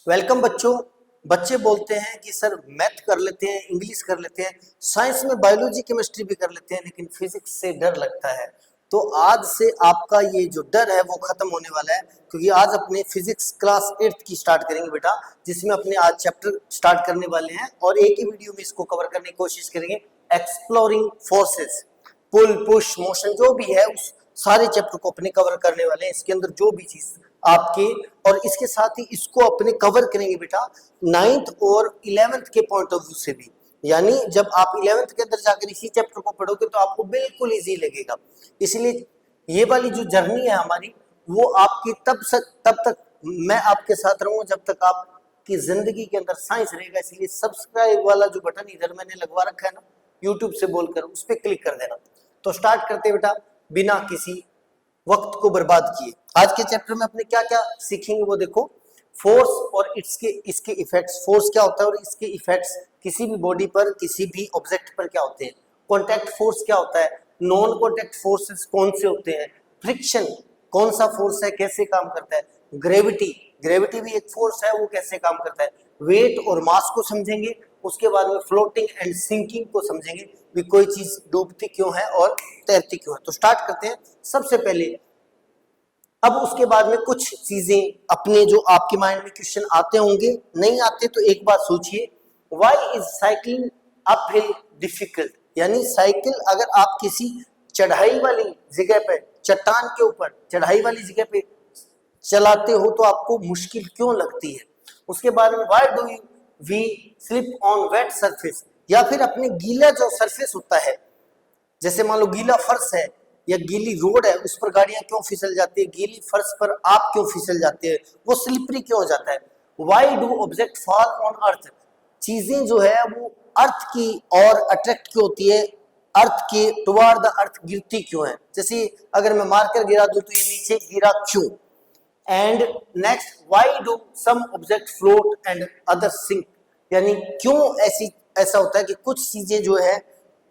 Welcome बच्चों। बच्चे बोलते हैं कि सर मैथ कर लेते हैं, इंग्लिश कर लेते हैं, साइंस में बायोलॉजी केमिस्ट्री भी कर लेते हैं, लेकिन फिजिक्स से डर लगता है। तो आज से आपका ये जो डर है वो खत्म होने वाला है, क्योंकि आज अपने फिजिक्स क्लास 8th की स्टार्ट करेंगे बेटा, जिसमें अपने आज चैप्टर स्टार्ट करने वाले हैं और एक ही वीडियो में इसको कवर करने की कोशिश करेंगे। एक्सप्लोरिंग फोर्सेस, पुल पुश मोशन जो भी है उस सारे चैप्टर को अपने कवर करने वाले हैं। इसके अंदर जो भी चीज आपके, और इसके साथ ही इसको अपने कवर करेंगे बेटा 9th और 11th के पॉइंट ऑफ व्यू से भी। यानी जब आप 11th के अंदर जाकर इसी चैप्टर को पढ़ोगे तो आपको बिल्कुल इजी लगेगा। इसलिए ये वाली जो जर्नी है हमारी वो आपकी तब तक मैं आपके साथ रहूंगा जब तक आपकी जिंदगी के अंदर साइंस रहेगा। इसलिए सब्सक्राइब वाला जो बटन इधर मैंने लगवा रखा है ना यूट्यूब से बोलकर, उस पर क्लिक कर देना। तो स्टार्ट करते बेटा बिना किसी वक्त को बर्बाद किए। आज के चैप्टर में अपने क्या क्या सीखेंगे वो देखो। फोर्स और इसके इफेक्ट्स, फोर्स क्या होता है और इसके इफेक्ट्स किसी भी बॉडी पर, किसी भी ऑब्जेक्ट पर क्या होते हैं। कॉन्टैक्ट फोर्स क्या होता है, नॉन कॉन्टैक्ट फोर्सेस कौन से होते हैं, फ्रिक्शन कौन सा फोर्स है, कैसे काम करता है, ग्रेविटी, ग्रेविटी भी एक फोर्स है, वो कैसे काम करता है, वेट और मास को समझेंगे। उसके बाद में फ्लोटिंग एंड सिंकिंग को समझेंगे भी कोई चीज डूबती क्यों है और तैरती क्यों है। तो स्टार्ट करते हैं सबसे पहले। अब उसके बाद में कुछ चीजें अपने जो आपके माइंड में क्वेश्चन आते होंगे, नहीं आते तो एक बात सोचिए, why is cycling uphill difficult. यानी साइकिल अगर आप किसी चढ़ाई वाली जगह पे, चट्टान के ऊपर चढ़ाई वाली जगह पे चलाते हो तो आपको मुश्किल क्यों लगती है। उसके बाद में why do you we slip on wet surface, या फिर अपने गीला जो सरफेस होता है, जैसे मान लो गीला फर्श है या गीली रोड है, उस पर गाड़ियां क्यों फिसल जाती है, गीली फर्श पर आप क्यों फिसल जाते हैं, वो स्लिपरी क्यों हो जाता है। Why do object fall on earth, चीजें जो है वो अर्थ की और अट्रैक्ट क्यों होती है, अर्थ के टुवार्ड द अर्थ गिरती क्यों है। जैसे अगर मैं मारकर गिरा दूं तो ये नीचे गिरा क्यों। And next, why do some object float and other sink, यानी क्यों ऐसा होता है कि कुछ चीजें जो है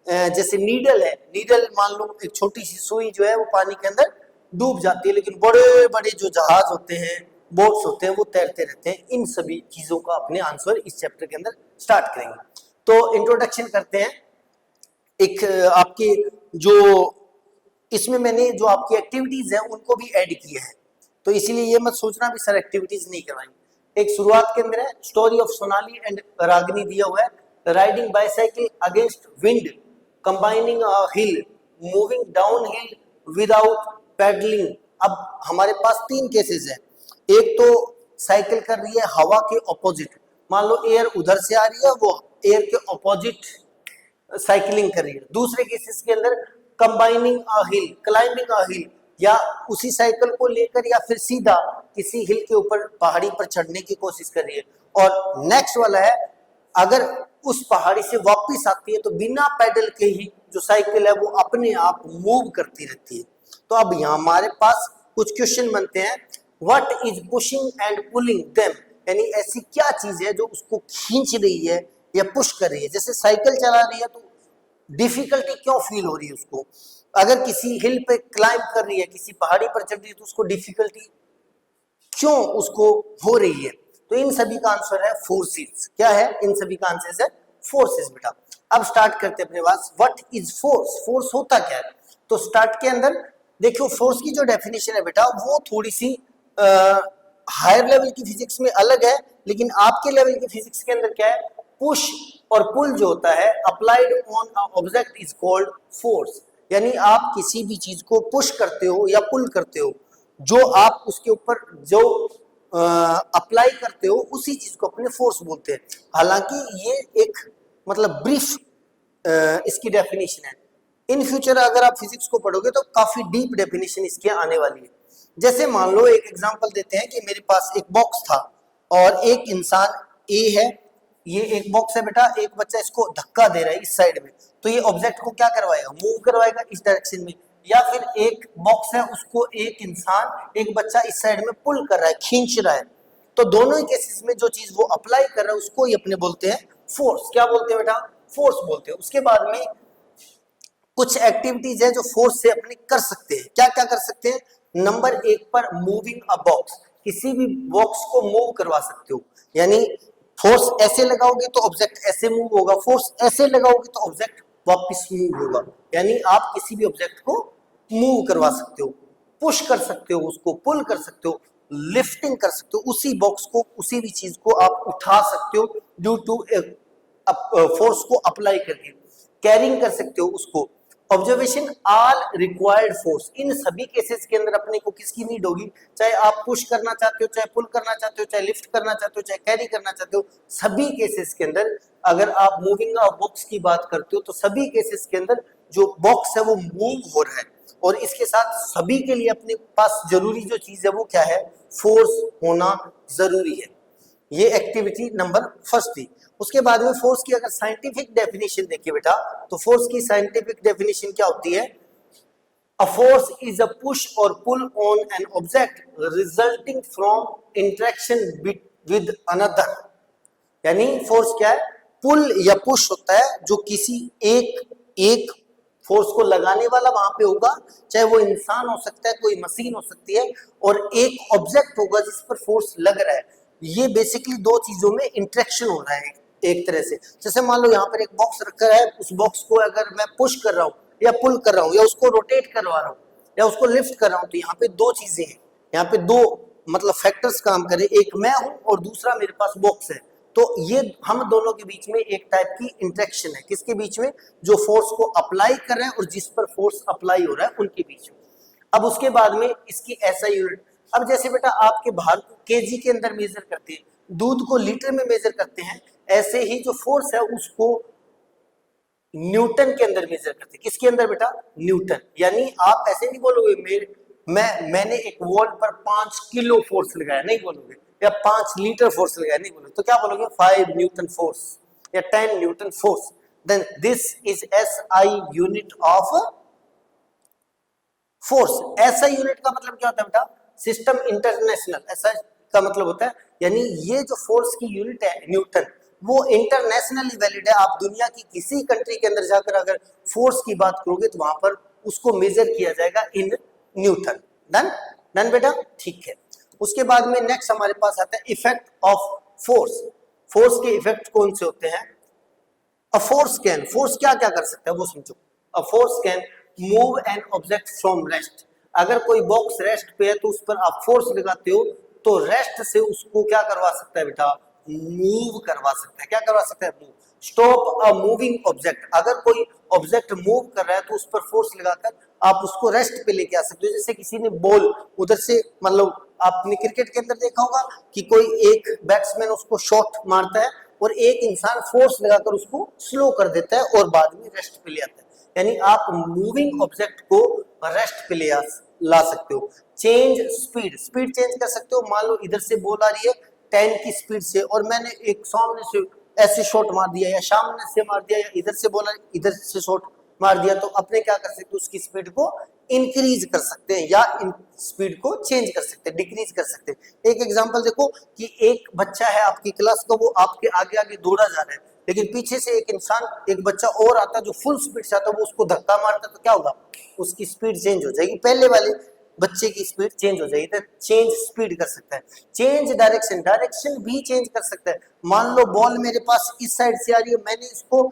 जैसे नीडल है, नीडल मान लो एक छोटी सी सुई जो है वो पानी के अंदर डूब जाती है, लेकिन बड़े बड़े जो जहाज होते हैं, बोट्स होते हैं, वो तैरते रहते हैं। इन सभी चीजों का अपने आंसर इस चैप्टर के अंदर स्टार्ट करेंगे। तो इंट्रोडक्शन करते हैं। एक आपके जो इसमें मैंने जो आपकी एक्टिविटीज है उनको भी ऐड किया है, तो इसीलिए ये मत सोचना भी सर एक्टिविटीज नहीं करवाएंगे। एक शुरुआत के अंदर है story of Sonali and Ragini दिया हुआ है, riding bicycle against wind, combining a hill, moving down hill without pedalling. अब हमारे पास तीन केसेस हैं। एक तो साइकिल कर रही है हवा के ऑपोजिट, मान लो एयर उधर से आ रही है, वो एयर के ऑपोजिट साइकिलिंग कर रही है। दूसरे केसेस के अंदर combining a hill, climbing a हिल, या उसी साइकिल को लेकर या फिर सीधा किसी हिल के ऊपर पहाड़ी पर चढ़ने की कोशिश कर रही है। और नेक्स्ट वाला है अगर उस पहाड़ी से वापस आती है तो बिना पैडल के ही जो साइकिल है वो अपने आप मूव करती रहती है। तो अब यहाँ हमारे पास कुछ क्वेश्चन बनते हैं, what is pushing and pulling them, यानी ऐसी क्या चीज है जो उसको खींच रही है या पुश कर रही है। जैसे साइकिल चला रही है तो डिफिकल्टी क्यों फील हो रही है उसको, अगर किसी हिल पे क्लाइंब कर रही है, किसी पहाड़ी पर चढ़ रही है तो उसको डिफिकल्टी क्यों उसको हो रही है। तो इन सभी का आंसर है फोर्सेस। क्या है, इन सभी का आंसर है फोर्सेस बेटा। अब स्टार्ट करते हैं अपने पास, व्हाट इज फोर्स, फोर्स होता क्या है। तो स्टार्ट के अंदर देखियो फोर्स की जो डेफिनेशन है बेटा वो थोड़ी सी हायर लेवल की फिजिक्स में अलग है, लेकिन आपके लेवल की फिजिक्स के अंदर क्या है, पुश और पुल जो होता है applied on a object is called force. यानी आप किसी भी चीज को पुश करते हो या पुल करते हो, जो आप उसके ऊपर जो अप्लाई करते हो उसी चीज को अपने फोर्स बोलते हैं। हालांकि ये एक मतलब ब्रीफ इसकी डेफिनेशन है। इन फ्यूचर अगर आप फिजिक्स को पढ़ोगे तो काफी डीप डेफिनेशन इसकी आने वाली है। जैसे मान लो एक एग्जांपल देते हैं कि मेरे पास एक बॉक्स था और एक इंसान ए है, ये एक बॉक्स है बेटा, एक बच्चा इसको धक्का दे रहा है इस साइड में, तो ये ऑब्जेक्ट को क्या करवाएगा, मूव करवाएगा इस डायरेक्शन में। या फिर एक बॉक्स है उसको एक इंसान, एक बच्चा इस साइड में पुल कर रहा है, खींच रहा है। तो दोनों ही केसेस में जो चीज वो अप्लाई कर रहा है उसको ही अपने बोलते हैं फोर्स। क्या बोलते हैं बेटा, फोर्स बोलते हैं। उसके बाद में कुछ एक्टिविटीज है जो फोर्स से अपने कर सकते हैं। क्या क्या कर सकते हैं, नंबर एक पर मूविंग अ बॉक्स, किसी भी बॉक्स को मूव करवा सकते हो, यानी फोर्स ऐसे लगाओगे तो ऑब्जेक्ट ऐसे मूव होगा, फोर्स ऐसे लगाओगे तो ऑब्जेक्ट वापस मूव होगा, यानी आप किसी भी ऑब्जेक्ट को मूव करवा सकते हो, पुश कर सकते हो, उसको पुल कर सकते हो, लिफ्टिंग कर सकते हो, उसी बॉक्स को, उसी भी चीज को आप उठा सकते हो ड्यू टू फोर्स को अप्लाई करके, कैरिंग कर सकते हो उसको। ऑब्जर्वेशन ऑल रिक्वायर्ड फोर्स, इन सभी केसेस के अंदर अपने को किसकी नीड होगी, चाहे आप पुश करना चाहते हो, चाहे पुल करना चाहते हो, चाहे लिफ्ट करना चाहते हो, चाहे कैरी करना चाहते हो, सभी केसेस के अंदर अगर आप मूविंग ऑफ बॉक्स की बात करते हो तो सभी केसेस के अंदर जो बॉक्स है वो मूव हो रहा है, और इसके साथ सभी के लिए अपने पास जरूरी जो चीज है वो क्या है, फोर्स होना जरूरी है। ये एक्टिविटी नंबर फर्स्ट थी। उसके बाद में फोर्स की अगर साइंटिफिक डेफिनेशन देखिए बेटा, तो फोर्स की साइंटिफिक डेफिनेशन क्या होती है, a force is a push और pull on an object resulting from interaction with another, यानी फोर्स क्या है, पुल या पुश होता है जो किसी एक फोर्स को लगाने वाला वहां पे होगा, चाहे वो इंसान हो सकता है, कोई मशीन हो सकती है, और एक ऑब्जेक्ट होगा जिस पर फोर्स लग रहा है। ये बेसिकली दो चीजों में इंटरेक्शन हो रहा है एक तरह से। जैसे मान लो यहाँ पर एक बॉक्स रखा है, उस बॉक्स को अगर मैं पुश कर रहा हूँ या पुल कर रहा हूँ या उसको रोटेट करवा रहा हूँ या उसको लिफ्ट कर रहा हूँ, तो यहाँ पे दो चीजें हैं, यहाँ पे दो मतलब फैक्टर्स काम करें, एक मैं हूं और दूसरा मेरे पास बॉक्स है, तो ये हम दोनों के बीच में एक टाइप की इंटरेक्शन है, किसके बीच में, जो फोर्स को अप्लाई कर रहे हैं और जिस पर फोर्स अप्लाई हो रहा है उनके बीच में। अब उसके बाद में इसकी ऐसा यूनिट, अब जैसे बेटा आपके भार को केजी के अंदर मेजर करते हैं, दूध को लीटर में मेजर करते हैं, ऐसे ही जो फोर्स है उसको न्यूटन के अंदर मेजर करते हैं, किसके अंदर बेटा, न्यूटन। यानी आप ऐसे नहीं बोलोगे मैंने एक वॉल पर 5 किलो फोर्स लगाया, नहीं बोलोगे, या 5 लीटर फोर्स लगाया, नहीं बोलोगे, तो क्या बोलोगे, 5 न्यूटन फोर्स या 10 newton force. Then this is SI unit of force. ऐसा यूनिट का मतलब क्या होता है बेटा, सिस्टम इंटरनेशनल, ऐसा का मतलब होता है, यानी ये जो फोर्स की यूनिट है न्यूटन, वो इंटरनेशनली वैलिड है। आप दुनिया की किसी कंट्री के अंदर जाकर अगर फोर्स की बात करोगे तो वहां पर उसको मेजर किया जाएगा इन न्यूटन। डन डन बेटा, ठीक है। उसके बाद में नेक्स्ट हमारे पास आता है इफेक्ट ऑफ फोर्स। फोर्स के इफेक्ट कौन से होते हैं, अ फोर्स कैन, फोर्स क्या क्या कर सकता है वो समझो। A force can move an object from rest, अगर कोई बॉक्स रेस्ट पे है तो उस पर आप फोर्स लगाते हो तो रेस्ट से उसको क्या करवा सकता है बेटा, मूव करवा सकता है। क्या करवा सकता है, move. Stop a moving object, अगर कोई ऑब्जेक्ट मूव कर रहा है तो उस पर फोर्स लगाकर आप उसको रेस्ट पे लेके आ सकते हो। जैसे किसी ने बॉल उधर से, मतलब आपने क्रिकेट के अंदर देखा होगा कि कोई एक बैट्समैन उसको शॉट मारता है और एक इंसान फोर्स लगाकर उसको स्लो कर देता है और बाद में रेस्ट पे ले आता है, यानी आप मूविंग ऑब्जेक्ट को रेस्ट पे ला सकते हो। चेंज स्पीड, स्पीड चेंज कर सकते हो। मान लो इधर से बॉल आ रही है 10 की स्पीड से और मैंने एक सामने से ऐसे शॉट मार दिया या सामने से मार दिया या इधर से बॉल इधर से शॉट मार दिया, तो अपने क्या कर सकते हो, उसकी स्पीड को इंक्रीज कर सकते हैं या स्पीड को चेंज कर सकते हैं, डिक्रीज कर सकते हैं। एक एग्जांपल देखो कि एक बच्चा है आपकी क्लास का, वो आपके आगे आगे दौड़ा जा रहा है, लेकिन पीछे से एक इंसान, एक बच्चा और आता है जो फुल स्पीड से आता है, वो उसको धक्का मारता है, तो क्या होगा, उसकी स्पीड चेंज हो जाएगी, पहले वाले बच्चे की स्पीड चेंज हो जाएगी। तो चेंज स्पीड कर सकता है। चेंज डायरेक्शन, डायरेक्शन भी चेंज कर सकता है। मान लो बॉल मेरे पास इस साइड से आ रही है, मैंने इसको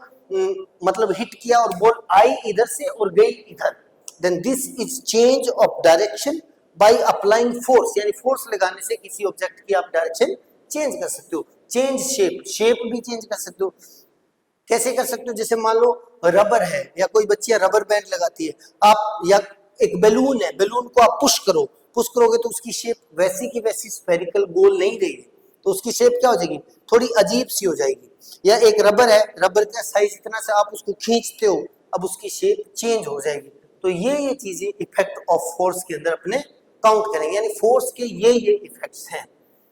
मतलब हिट किया और बॉल आई इधर से और गई इधर, then this is change of direction by applying force, यानी फोर्स लगाने से किसी ऑब्जेक्ट की आप डायरेक्शन चेंज कर सकते हो। चेंज शेप, शेप भी चेंज कर सकते हो। कैसे कर सकते हो, जैसे मान लो रबर है या कोई बच्चियां रबर बैंड लगाती है, आप या एक बैलून है, बैलून को आप पुश करो, पुश करोगे तो उसकी शेप वैसी की वैसी स्फेरिकल गोल नहीं रहेगी, तो उसकी शेप क्या हो जाएगी, थोड़ी अजीब सी हो जाएगी। या एक रबर है, रबर का साइज इतना से आप उसको खींचते हो, अब उसकी शेप चेंज हो जाएगी। तो ये चीजें इफेक्ट ऑफ फोर्स के अंदर अपने काउंट करेंगे, यानी फोर्स के ये इफेक्ट्स हैं।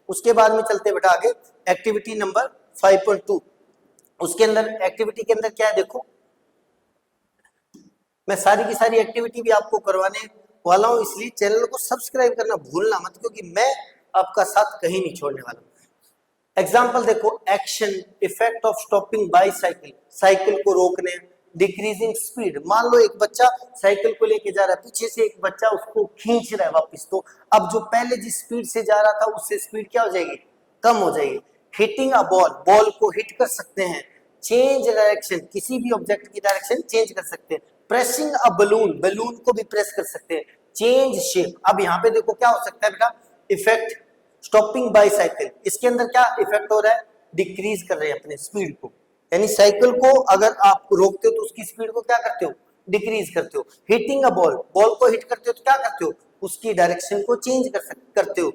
उसके बाद में चलते बेटा आगे, एक्टिविटी नंबर 5.2। उसके अंदर एक्टिविटी के अंदर क्या है देखो, मैं सारी की सारी एक्टिविटी भी आपको करवाने वाला हूं, इसलिए चैनल को सब्सक्राइब करना भूलना मत, क्योंकि मैं आपका साथ कहीं नहीं छोड़ने वाला। एग्जाम्पल देखो, action, effect of stopping bicycle, cycle को रोकने, डिक्रीजिंग स्पीड, मान लो एक बच्चा साइकिल को लेके जा रहा है, पीछे से एक बच्चा उसको खींच रहा है वापस, तो अब जो पहले जिस स्पीड से जा रहा था उससे स्पीड क्या हो जाएगी, कम हो जाएगी। हिटिंग अ बॉल, बॉल को हिट कर सकते हैं। चेंज डायरेक्शन, किसी भी ऑब्जेक्ट की डायरेक्शन चेंज कर सकते हैं। प्रेसिंग अ बलून, बलून को भी प्रेस कर सकते हैं। चेंज शेप, अब यहाँ पे देखो क्या हो सकता है बेटा, इफेक्ट स्टॉपिंग बाईसाइकिल, इसके अंदर क्या इफेक्ट हो रहा है, डिक्रीज कर रहे हैं अपने स्पीड को, यानी साइकिल को अगर आप रोकते हो तो उसकी स्पीड को क्या करते हो, डिक्रीज करते हो। हिटिंग अ बॉल, बॉल को हिट करते हो तो क्या करते हो, उसकी डायरेक्शन को चेंज करते हो।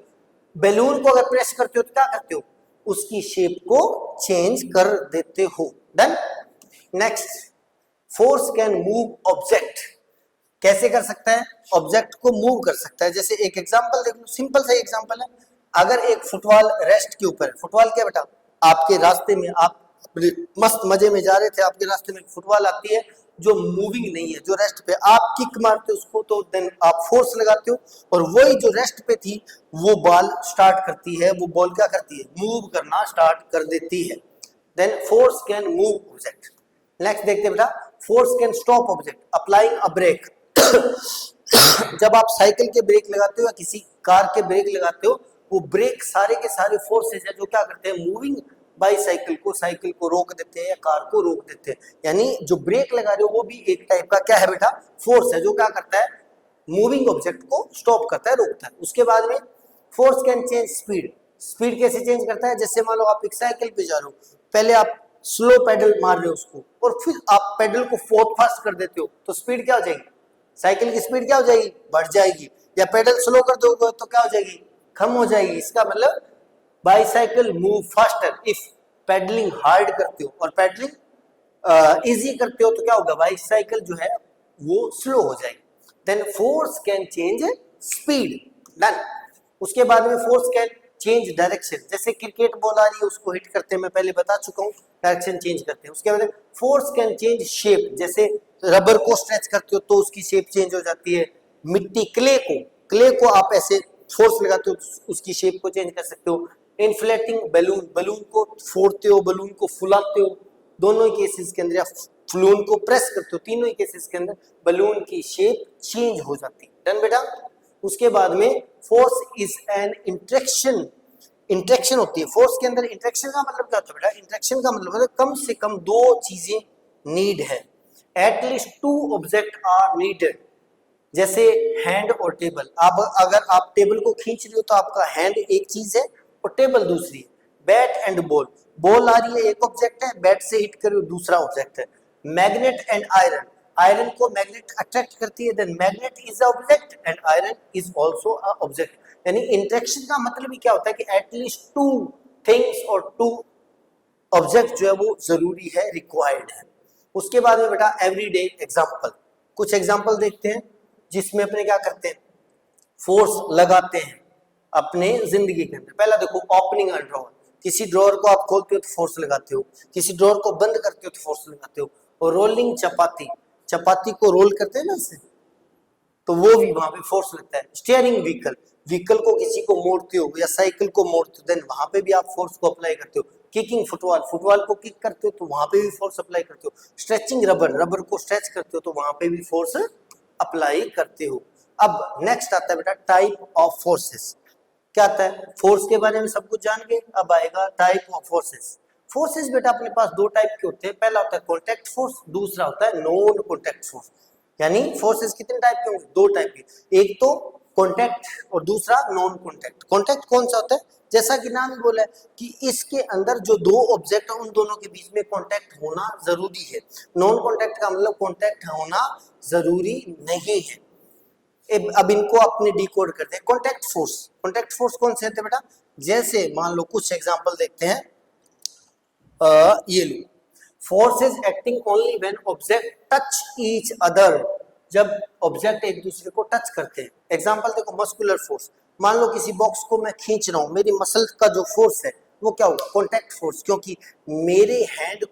बैलून को अगर प्रेस करते हो तो क्या करते हो, उसकी शेप को चेंज कर देते हो। Done. Next, force can move object, कैसे कर सकता है, ऑब्जेक्ट को मूव कर सकता है। जैसे एक एग्जांपल देख लो, सिंपल सा एग्जांपल है, अगर एक फुटबॉल रेस्ट के ऊपर है, फुटबॉल क्या बेटा, आपके रास्ते में आप मस्त मजे में जा रहे थे, आपके रास्ते में फुटबॉल आती है जो मूविंग नहीं है, जो रेस्ट पे, आप किक मारते हो उसको तो देन आप फोर्स लगाते हो, और वही जो रेस्ट पे थी वो बॉल स्टार्ट करती है, वो बॉल क्या करती है, मूव करना स्टार्ट कर देती है। Then force can move object. Next देखते हैं बेटा, force can stop object, applying a brake. जब आप साइकिल के ब्रेक लगाते हो या किसी कार के ब्रेक लगाते हो, वो ब्रेक सारे के सारे फोर्सेज है जो क्या करते हैं, मूविंग बाईसाइकिल को, साइकिल को रोक देते हैं या कार को रोक देते हैं। यानी जो ब्रेक लगा रहे हो वो भी एक टाइप का क्या है बेटा, फोर्स है जो क्या करता है, मूविंग ऑब्जेक्ट को स्टॉप करता है, रोकता है। उसके बाद में force can change speed, speed कैसे चेंज करता है, जैसे मान लो आप एक साइकिल पे जा रहे हो, पहले आप स्लो पेडल मार रहे हो उसको और फिर आप पेडल को फोर्थ फास्ट कर देते हो, तो स्पीड क्या हो जाएगी, साइकिल की स्पीड क्या हो जाएगी, बढ़ जाएगी। या पेडल स्लो कर दोगे तो क्या हो जाएगी, कम हो जाएगी। इसका मतलब bicycle move faster if pedalling hard करते हो और पेडलिंग इजी करते हो तो क्या होगा, बाईसाइकिल जो है वो स्लो हो जाएगी। Then force can change speed. Done. उसके बाद में फोर्स कैन चेंज डायरेक्शन, जैसे क्रिकेट बॉल आ रही है उसको हिट करते हैं, मैं पहले बता चुका हूँ, डायरेक्शन चेंज करते हैं। उसके बाद फोर्स कैन चेंज शेप, जैसे रबर को स्ट्रेच करते हो तो उसकी शेप चेंज हो जाती है। मिट्टी, क्ले को आप ऐसे फोर्स लगाते हो उसकी शेप को चेंज कर सकते हो। इन्फ्लेटिंग बैलून, बलून को फोड़ते हो, बलून को फुलाते हो, दोनों ही केसेस के अंदर, या बलून को प्रेस करते हो, तीनों ही केसेस के अंदर बलून की शेप चेंज हो जाती है। डन बेटा। उसके बाद में force is an interaction, interaction होती है फोर्स के अंदर। इंटरेक्शन का मतलब क्या होता है बेटा, इंटरेक्शन का मतलब है कम से कम दो चीजें नीड है, at least two object are needed. जैसे हैंड और टेबल, आप अगर आप टेबल को खींच रहे हो तो आपका हैंड एक चीज है और टेबल दूसरी है। बैट एंड बॉल, बॉल आ रही है एक ऑब्जेक्ट है, बैट से हिट कर रहे हो दूसरा ऑब्जेक्ट है। मैग्नेट एंड आयरन, आयरन को मैग्नेट अट्रैक्ट करती है, then magnet is a object and iron is also a object. यानी इंटरेक्शन का मतलब ही क्या होता है कि एटलीस्ट टू थिंग्स और टू ऑब्जेक्ट जो है वो जरूरी है, रिक्वायर्ड है। उसके बाद में बेटा एवरीडे एग्जांपल, कुछ एग्जांपल देखते हैं जिसमें अपने क्या करते हैं, फोर्स लगाते हैं अपने जिंदगी के अंदर। पहला देखो, ओपनिंग अ ड्रॉअर, किसी ड्रॉअर को आप खोलते हो तो फोर्स लगाते हो, किसी ड्रॉअर को बंद करते हो तो फोर्स लगाते हो। और रोलिंग चपाती, चपाती को रोल करते हैं ना इससे, तो वो भी वहां पे फोर्स लगता है। स्टीयरिंग व्हीकल, व्हीकल को किसी को मोड़ते हो या साइकिल को मोड़ते हो, देन वहां पे भी आप फोर्स को अप्लाई करते हो। किकिंग फुटबॉल, फुटबॉल को किक करते हो तो वहां पे भी फोर्स अप्लाई करते हो। स्ट्रेचिंग रबर, रबर को स्ट्रेच करते हो तो वहां पे भी फोर्स अप्लाई करते हो। अब नेक्स्ट आता है बेटा टाइप ऑफ फोर्सेस। क्या आता है, फोर्स के बारे में सब कुछ जान गए, अब आएगा टाइप ऑफ फोर्सेस। फोर्सेस बेटा अपने पास दो टाइप के होते हैं, पहला होता है कॉन्टैक्ट फोर्स, दूसरा होता है नॉन कॉन्टैक्ट फोर्स। यानी फोर्सेस कितने टाइप के होंगे, दो टाइप के, एक तो कॉन्टैक्ट और दूसरा नॉन कॉन्टैक्ट। कॉन्टैक्ट कौन सा होता है, जैसा कि नाम ही बोला है कि इसके अंदर जो दो ऑब्जेक्ट है उन दोनों के बीच में कॉन्टैक्ट होना जरूरी है। नॉन कॉन्टैक्ट का मतलब कॉन्टैक्ट होना जरूरी नहीं है। अब इनको अपने डिकोड करते हैं। कॉन्टैक्ट फोर्स, कॉन्टैक्ट फोर्स कौन से होते हैं बेटा, जैसे मान लो कुछ एग्जांपल देखते हैं, ये लो, force is acting only when object touch each other, जब ऑब्जेक्ट एक दूसरे को टच करते हैं। एग्जांपल देखो, मस्कुलर फोर्स, मान लो किसी बॉक्स को मैं खींच रहा हूं, मेरी मसल का जो फोर्स है वो क्या होगा, कॉन्टैक्ट फोर्स, क्योंकि मेरे हैंड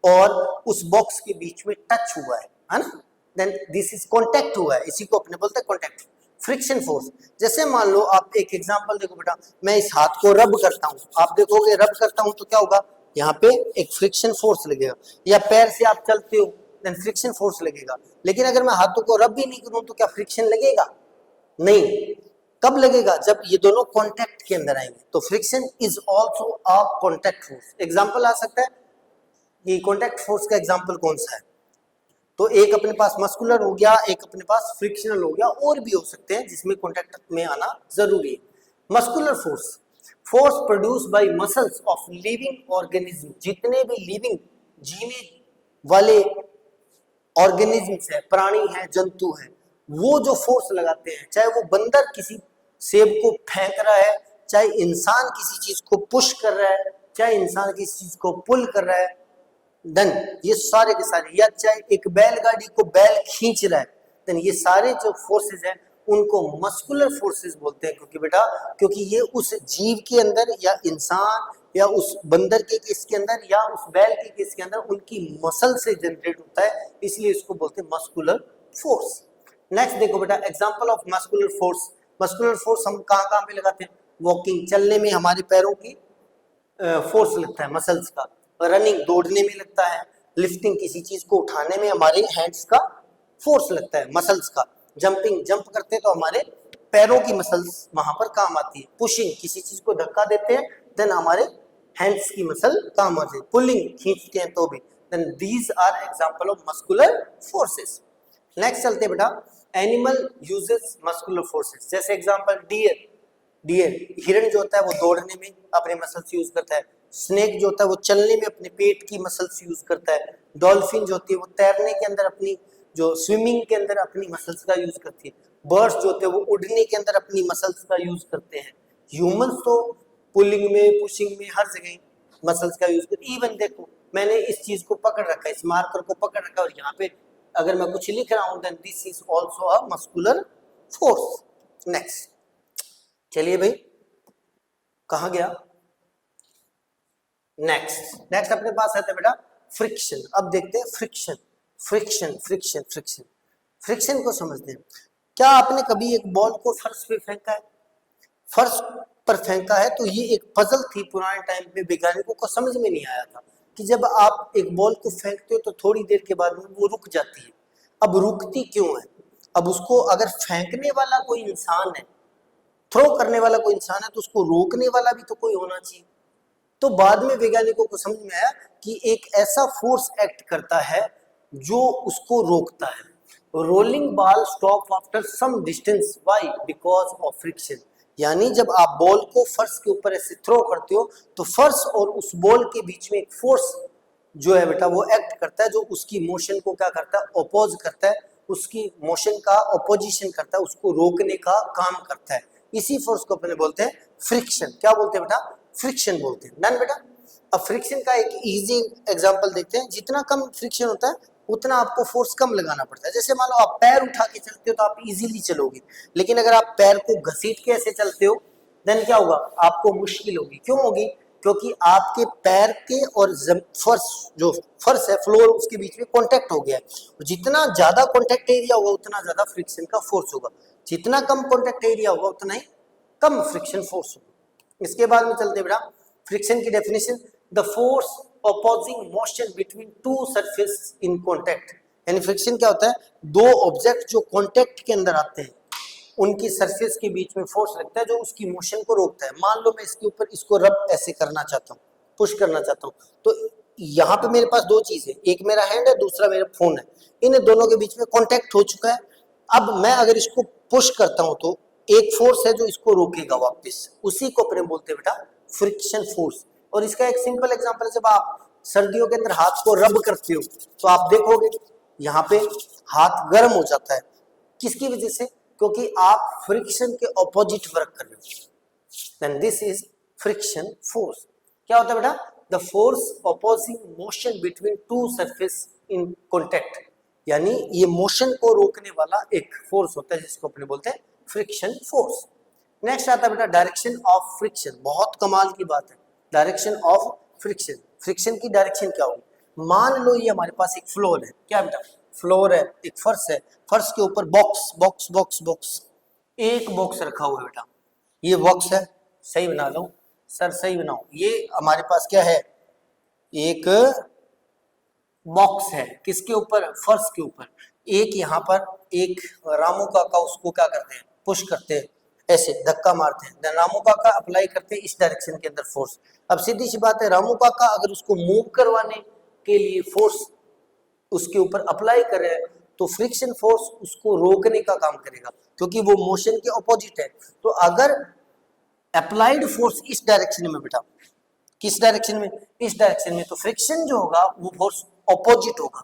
और उस बॉक्स के बीच में टच हुआ है ना, देन दिस इज कॉन्टैक्ट हुआ है, इसी को अपने बोलते हैं कॉन्टैक्ट। फ्रिक्शन फोर्स, जैसे मान लो आप एक एग्जांपल देखो बेटा, मैं इस हाथ को रब करता हूं, आप देखोगे रब करता हूं तो क्या होगा, यहाँ पे एक फ्रिक्शन फोर्स लगेगा। या पैर से आप चलते हो देन फ्रिक्शन फोर्स लगेगा। लेकिन अगर मैं हाथों को रब भी नहीं करूं तो क्या फ्रिक्शन लगेगा? नहीं। कब लगेगा? जब ये दोनों कांटेक्ट के अंदर आएंगे। तो friction is also a contact force. Example आ सकता है कि कांटेक्ट फोर्स का एग्जांपल कौन सा है? तो एक अपने पास मस्कुलर हो गया, एक अपने पास फ्रिक्शनल हो गया, और भी हो सकते हैं जिसमें कांटेक्ट में आना जरूरी है। Muscular force, force produce by muscles of living organism. जितने भी लिविंग जीने वाले ऑर्गेनिज्म्स है, प्राणी है, जंतु है, वो जो फोर्स लगाते हैं, चाहे वो बंदर किसी सेब को फेंक रहा है, चाहे इंसान किसी चीज को पुश कर रहा है, चाहे इंसान किसी चीज को पुल कर रहा है, देन ये सारे के सारे, या चाहे एक बैलगाड़ी को बैल खींच रहा है, देन ये सारे जो फोर्सेस हैं उनको मस्कुलर फोर्सेस बोलते हैं। क्योंकि बेटा, क्योंकि ये उस जीव के अंदर या इंसान या उस बंदर के केस के अंदर या उस बैल के केस के अंदर उनकी मसल से जनरेट होता है, इसलिए इसको बोलते हैं मस्कुलर फोर्स। नेक्स्ट देखो बेटा, example of muscular force. Muscular force हम कहाँ पे लगाते हैं? वॉकिंग, चलने में हमारे पैरों की फोर्स लगता है, मसल्स का। रनिंग, दौड़ने में लगता है। लिफ्टिंग, किसी चीज को उठाने में हमारे हैंड्स का फोर्स लगता है, मसल्स का। जंपिंग, जंप करते हैं तो हमारे पैरों की मसल्स वहां पर काम आती है। पुशिंग, किसी चीज को धक्का देते हैं, देन हमारे हैंड्स की मसल काम आती है। पुलिंग, खींचते हैं तो भी। Then these are example of muscular forces. Next चलते हैं बेटा, एनिमल यूजेस मस्कुलर फोर्सेस। जैसे एग्जांपल डियर, हिरण जो होता है वो दौड़ने में अपने मसल्स यूज करता है। स्नेक जो होता है वो चलने में अपने पेट की मसल्स यूज करता है। डॉल्फिन जो होती है वो तैरने के अंदर अपनी, जो स्विमिंग के अंदर अपनी मसल्स का यूज करती है। बर्ड्स जो होते हैं वो उड़ने के अंदर अपनी मसल्स का यूज करते हैं। ह्यूमंस तो पुलिंग में, पुशिंग में, हर जगह मसल्स का यूज करते हैं। इवन देखो, मैंने इस चीज को पकड़ रखा है, इस मार्कर को पकड़ रखा है, और यहाँ पे अगर मैं कुछ लिख रहा हूं, then this is also a muscular force. Next चलिए भाई, कहां गया? नेक्स्ट अपने पास आता है बेटा फ्रिक्शन। अब देखते हैं फ्रिक्शन। फ्रिक्शन को समझते हैं। क्या आपने कभी एक बॉल को फर्श पे फेंका है? फर्श पर फेंका है तो ये एक पजल थी पुराने टाइम पे, वैज्ञानिकों को समझ में नहीं आया था कि जब आप एक बॉल को फेंकते हो तो थोड़ी देर के बाद में वो रुक जाती है। अब रुकती क्यों है? अब उसको अगर फेंकने वाला कोई इंसान है, थ्रो करने वाला कोई इंसान है, तो उसको रोकने वाला भी तो कोई होना चाहिए। तो बाद में वैज्ञानिकों को समझ में आया कि एक ऐसा फोर्स एक्ट करता है जो उसको रोकता है। Rolling ball stop after some distance, why? Because of friction. यानी जब आप बॉल को फर्श के ऊपर ऐसे थ्रो करते हो तो फर्श और उस बॉल के बीच में एक फोर्स जो है बेटा वो एक्ट करता है, जो उसकी मोशन को क्या करता है? अपोज करता है, उसकी मोशन का अपोजिशन करता है, उसको रोकने का काम करता है। इसी फोर्स को अपने बोलते हैं फ्रिक्शन। क्या बोलते हैं बेटा? फ्रिक्शन बोलते हैं। डन बेटा। अब फ्रिक्शन का एक इजी एग्जांपल देखते हैं। जितना कम फ्रिक्शन होता है उतना आपको फोर्स कम लगाना पड़ता है। जैसे मान लो आप पैर उठा के चलते हो तो आप इजीली चलोगे, लेकिन अगर आप पैर को घसीट के ऐसे चलते हो देन क्या होगा? आपको मुश्किल होगी। क्यों होगी? क्योंकि आपके पैर के और फर्श, जो फर्श है, फ्लोर, उसके बीच में कांटेक्ट हो गया है। जितना ज्यादा कांटेक्ट एरिया होगा उतना ज्यादा फ्रिक्शन का फोर्स होगा, जितना कम कांटेक्ट एरिया होगा उतना ही कम फ्रिक्शन फोर्स होगा। इसके बाद में चलते बेटा फ्रिक्शन की definition, the force opposing motion between two surface in contact. यानी फ्रिक्शन क्या होता है? दो ऑब्जेक्ट जो कांटेक्ट के अंदर आते हैं उनकी सरफेस के बीच में फोर्स लगता है जो उसकी मोशन को रोकता है। मान लो मैं इसके ऊपर इसको रब ऐसे करना चाहता हूँ, पुश करना चाहता हूँ, तो यहाँ पे मेरे पास दो चीज है, एक मेरा हैंड है, दूसरा मेरा फोन है। इन दोनों के बीच में कांटेक्ट हो चुका है। अब मैं अगर इसको पुश करता हूँ तो एक फोर्स है जो इसको रोकेगा वापस, उसी को अपने बोलते हैं बेटा फ्रिक्शन फोर्स। और इसका एक सिंपल एग्जांपल है, जब आप सर्दियों के अंदर हाथ को रब करते हो तो आप देखोगे यहाँ पे हाथ गर्म हो जाता है। किसकी वजह से? क्योंकि आप फ्रिक्शन के ऑपोजिट वर्क कर रहे हो। Then this is friction force. क्या होता है बेटा? The force opposing motion between two surface in contact. यानी ये मोशन को रोकने वाला एक फोर्स होता है जिसको अपने बोलते हैं फ्रिक्शन फोर्स। नेक्स्ट आता है बेटा डायरेक्शन ऑफ फ्रिक्शन। बहुत कमाल की बात है, डायरेक्शन ऑफ फ्रिक्शन। फ्रिक्शन की डायरेक्शन क्या होगी? मान लो ये हमारे पास एक फ्लोर है, क्या बेटा? फ्लोर है, एक फर्श है, फर्श के ऊपर बॉक्स बॉक्स बॉक्स बॉक्स, एक बॉक्स रखा हुआ है बेटा, ये बॉक्स है। सही बना लो सर, सही बनाओ। ये हमारे पास क्या है? एक बॉक्स है किसके ऊपर, फर्श के ऊपर, एक यहाँ पर एक रामू काका उसको क्या करते हैं, पुश करते हैं, ऐसे धक्का मारते हैं, देन रामू काका अप्लाई करते हैं इस डायरेक्शन के अंदर फोर्स। अब सीधी सी बात है, रामू काका अगर उसको मूव करवाने के लिए फोर्स उसके ऊपर अप्लाई कर रहे हैं तो फ्रिक्शन फोर्स उसको रोकने का काम करेगा क्योंकि वो मोशन के ऑपोजिट है। तो अगर अप्लाइड फोर्स इस डायरेक्शन में बेटा, किस डायरेक्शन में, इस डायरेक्शन में, तो फ्रिक्शन जो होगा वो फोर्स ऑपोजिट होगा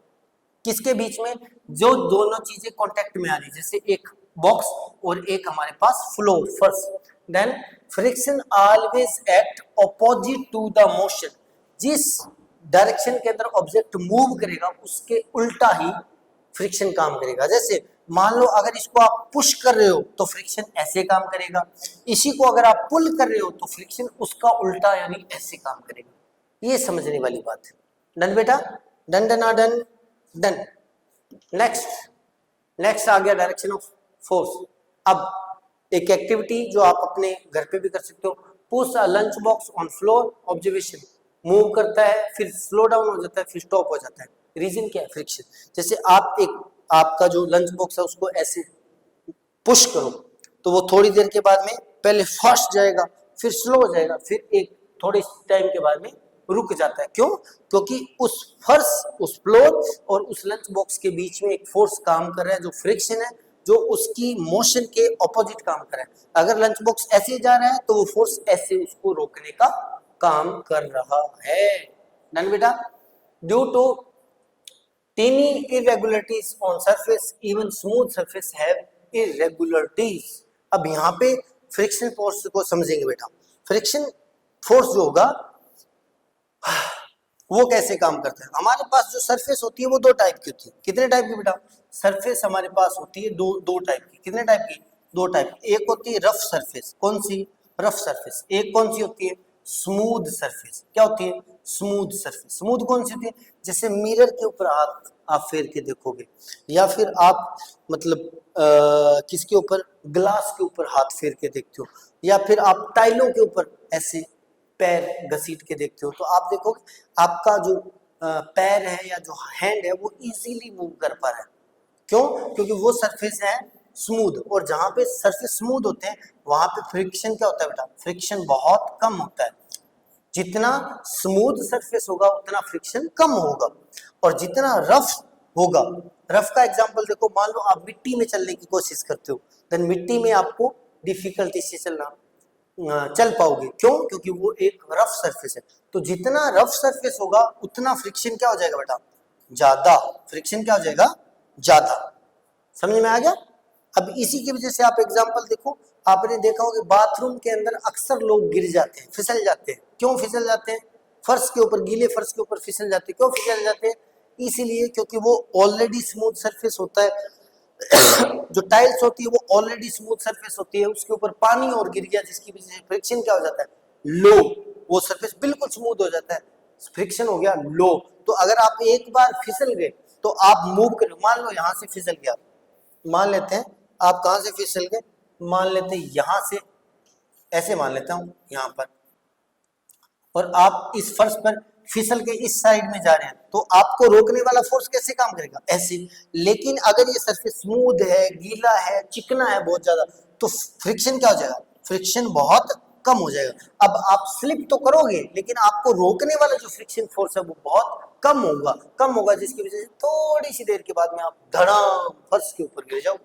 किसके बीच में, जो दोनों चीजें कांटेक्ट में आ रही, जैसे एक बॉक्स और एक हमारे पास फ्लोर फर्श, then friction always act opposite to the motion. जिस डायरेक्शन के अंदर ऑब्जेक्ट मूव करेगा उसके उल्टा ही फ्रिक्शन काम करेगा। जैसे मान लो अगर इसको आप पुश कर रहे हो तो फ्रिक्शन ऐसे काम करेगा, इसी को अगर आप पुल कर रहे हो तो फ्रिक्शन उसका उल्टा यानी ऐसे काम करेगा। ये समझने वाली बात है। डन बेटा, done done done done. Next आ गया डायरेक्शन ऑफ फोर्स। अब एक एक्टिविटी जो आप अपने घर पे भी कर सकते हो, push a lunch box on floor, observation, move करता है फिर स्लो डाउन हो जाता है फिर स्टॉप हो जाता है, रीजन क्या है, फ्रिक्शन। जैसे आप एक आपका जो लंच बॉक्स है उसको ऐसे पुश करो तो वो थोड़ी देर के बाद में पहले फास्ट जाएगा फिर स्लो हो जाएगा फिर एक थोड़े टाइम के बाद में रुक जाता है। क्यों? क्योंकि उस फर्श, उस फ्लोर और उस लंच बॉक्स के बीच में एक फोर्स काम कर रहा है जो फ्रिक्शन है, जो उसकी मोशन के ऑपोजिट काम कर रहा है। अगर लंच बॉक्स ऐसे जा रहा है तो वो फोर्स ऐसे उसको रोकने का काम कर रहा है। डन बेटा। Due to tiny irregularities on surface even smooth surface have irregularities. अब यहाँ पे फ्रिक्शन फोर्स को समझेंगे बेटा। फ्रिक्शन फोर्स जो होगा वो कैसे काम करता है। हमारे पास जो सरफेस होती है वो दो टाइप की होती है। कितने टाइप की बेटा? सरफेस हमारे पास होती है दो टाइप की। कितने टाइप की? दो टाइप की। एक होती है रफ सरफेस। कौन सी? Rough surface. एक कौन सी होती है? Smooth surface. क्या होती है? Smooth surface. स्मूथ कौन सी होती है? जैसे मिरर के ऊपर हाथ आप फेर के देखोगे, या फिर आप मतलब किसके ऊपर, ग्लास के ऊपर हाथ फेर के देखते हो, या फिर आप टाइलों के ऊपर ऐसे पैर घसीट के देखते हो, तो आप देखोगे आपका जो पैर है या जो हैंड है वो इजीली मूव कर पा रहा है। क्यों? क्योंकि वो सरफेस है स्मूथ, और जहां पे सरफेस स्मूथ होते हैं वहां पे फ्रिक्शन क्या होता है बेटा? फ्रिक्शन बहुत कम होता है। जितना स्मूथ सरफेस होगा उतना फ्रिक्शन कम होगा, और जितना रफ होगा, रफ का एग्जांपल देखो, मान लो आप मिट्टी में चलने की कोशिश करते हो, देन मिट्टी में आपको डिफिकल्टी से चल पाओगे। क्यों? क्योंकि वो एक रफ सरफेस है। तो जितना रफ सरफेस होगा उतना फ्रिक्शन क्या हो जाएगा बेटा? ज्यादा। फ्रिक्शन क्या हो जाएगा? ज्यादा। समझ में आ गया? अब इसी की वजह से आप एग्जांपल देखो, आपने देखा होगा बाथरूम के अंदर अक्सर लोग गिर जाते हैं, फिसल जाते हैं। क्यों फिसल जाते हैं? फर्श के ऊपर, गीले फर्श के ऊपर फिसल जाते हैं। क्यों फिसल जाते हैं? इसीलिए क्योंकि वो ऑलरेडी स्मूथ सरफेस होता है। जो टाइल्स होती है वो ऑलरेडी स्मूथ सरफेस होती है, उसके ऊपर पानी और गिर गया जिसकी वजह से फ्रिक्शन क्या हो जाता है? लो। वो सरफेस बिल्कुल स्मूथ हो जाता है, फ्रिक्शन हो गया लो। तो अगर आप एक बार फिसल गए तो आप मूव करो, मान लो यहां से फिसल गया, मान लेते हैं आप कहां से फिसल गए, मान लेते हैं यहां से, ऐसे मान लेता हूं यहां पर, और आप इस फर्श पर फिसल के इस साइड में जा रहे हैं, तो आपको रोकने वाला फोर्स कैसे काम करेगा? ऐसे। लेकिन अगर ये सरफेस स्मूथ है, गीला है, चिकना है बहुत ज्यादा, तो फ्रिक्शन क्या हो जाएगा? फ्रिक्शन बहुत कम हो जाएगा। अब आप स्लिप तो करोगे लेकिन आपको रोकने वाला जो फ्रिक्शन फोर्स है वो बहुत कम होगा, जिसकी वजह से थोड़ी सी देर के बाद में आप धड़ाम फर्श के ऊपर गिर जाओ।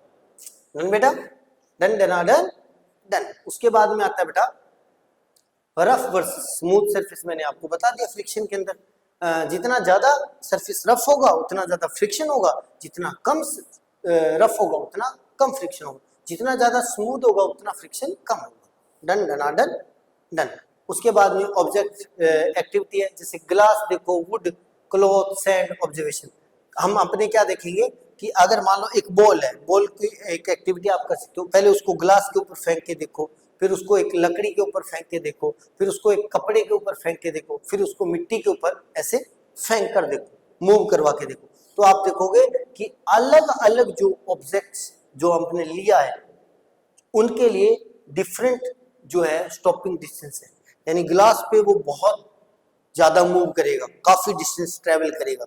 डन बेटा, डन डन डन डन। उसके बाद में आता है बेटा रफ वर्सेस स्मूथ सरफेस। मैंने आपको बता दिया फ्रिक्शन के अंदर जितना ज्यादा सरफेस रफ होगा उतना ज्यादा फ्रिक्शन होगा, जितना कम रफ होगा उतना कम फ्रिक्शन होगा, जितना ज्यादा स्मूथ होगा उतना फ्रिक्शन कम होगा। Done done done done. उसके बाद में ऑब्जेक्ट एक्टिविटी है, जैसे ग्लास देखो, वुड, क्लॉथ, सैंड, ऑब्जर्वेशन। हम अपने क्या देखेंगे कि अगर मान लो एक बॉल है, बॉल की एक एक्टिविटी आप कर सकते हो, पहले उसको ग्लास के ऊपर फेंक के देखो, फिर उसको एक लकड़ी के ऊपर फेंक के देखो, फिर उसको एक कपड़े के ऊपर फेंक के देखो, फिर उसको मिट्टी के ऊपर ऐसे फेंक कर देखो, मूव करवा के देखो, तो आप देखोगे कि अलग अलग जो ऑब्जेक्ट्स जो हमने लिया है उनके लिए डिफरेंट जो है स्टॉपिंग डिस्टेंस है। यानी ग्लास पे वो बहुत ज्यादा मूव करेगा, काफी डिस्टेंस ट्रेवल करेगा,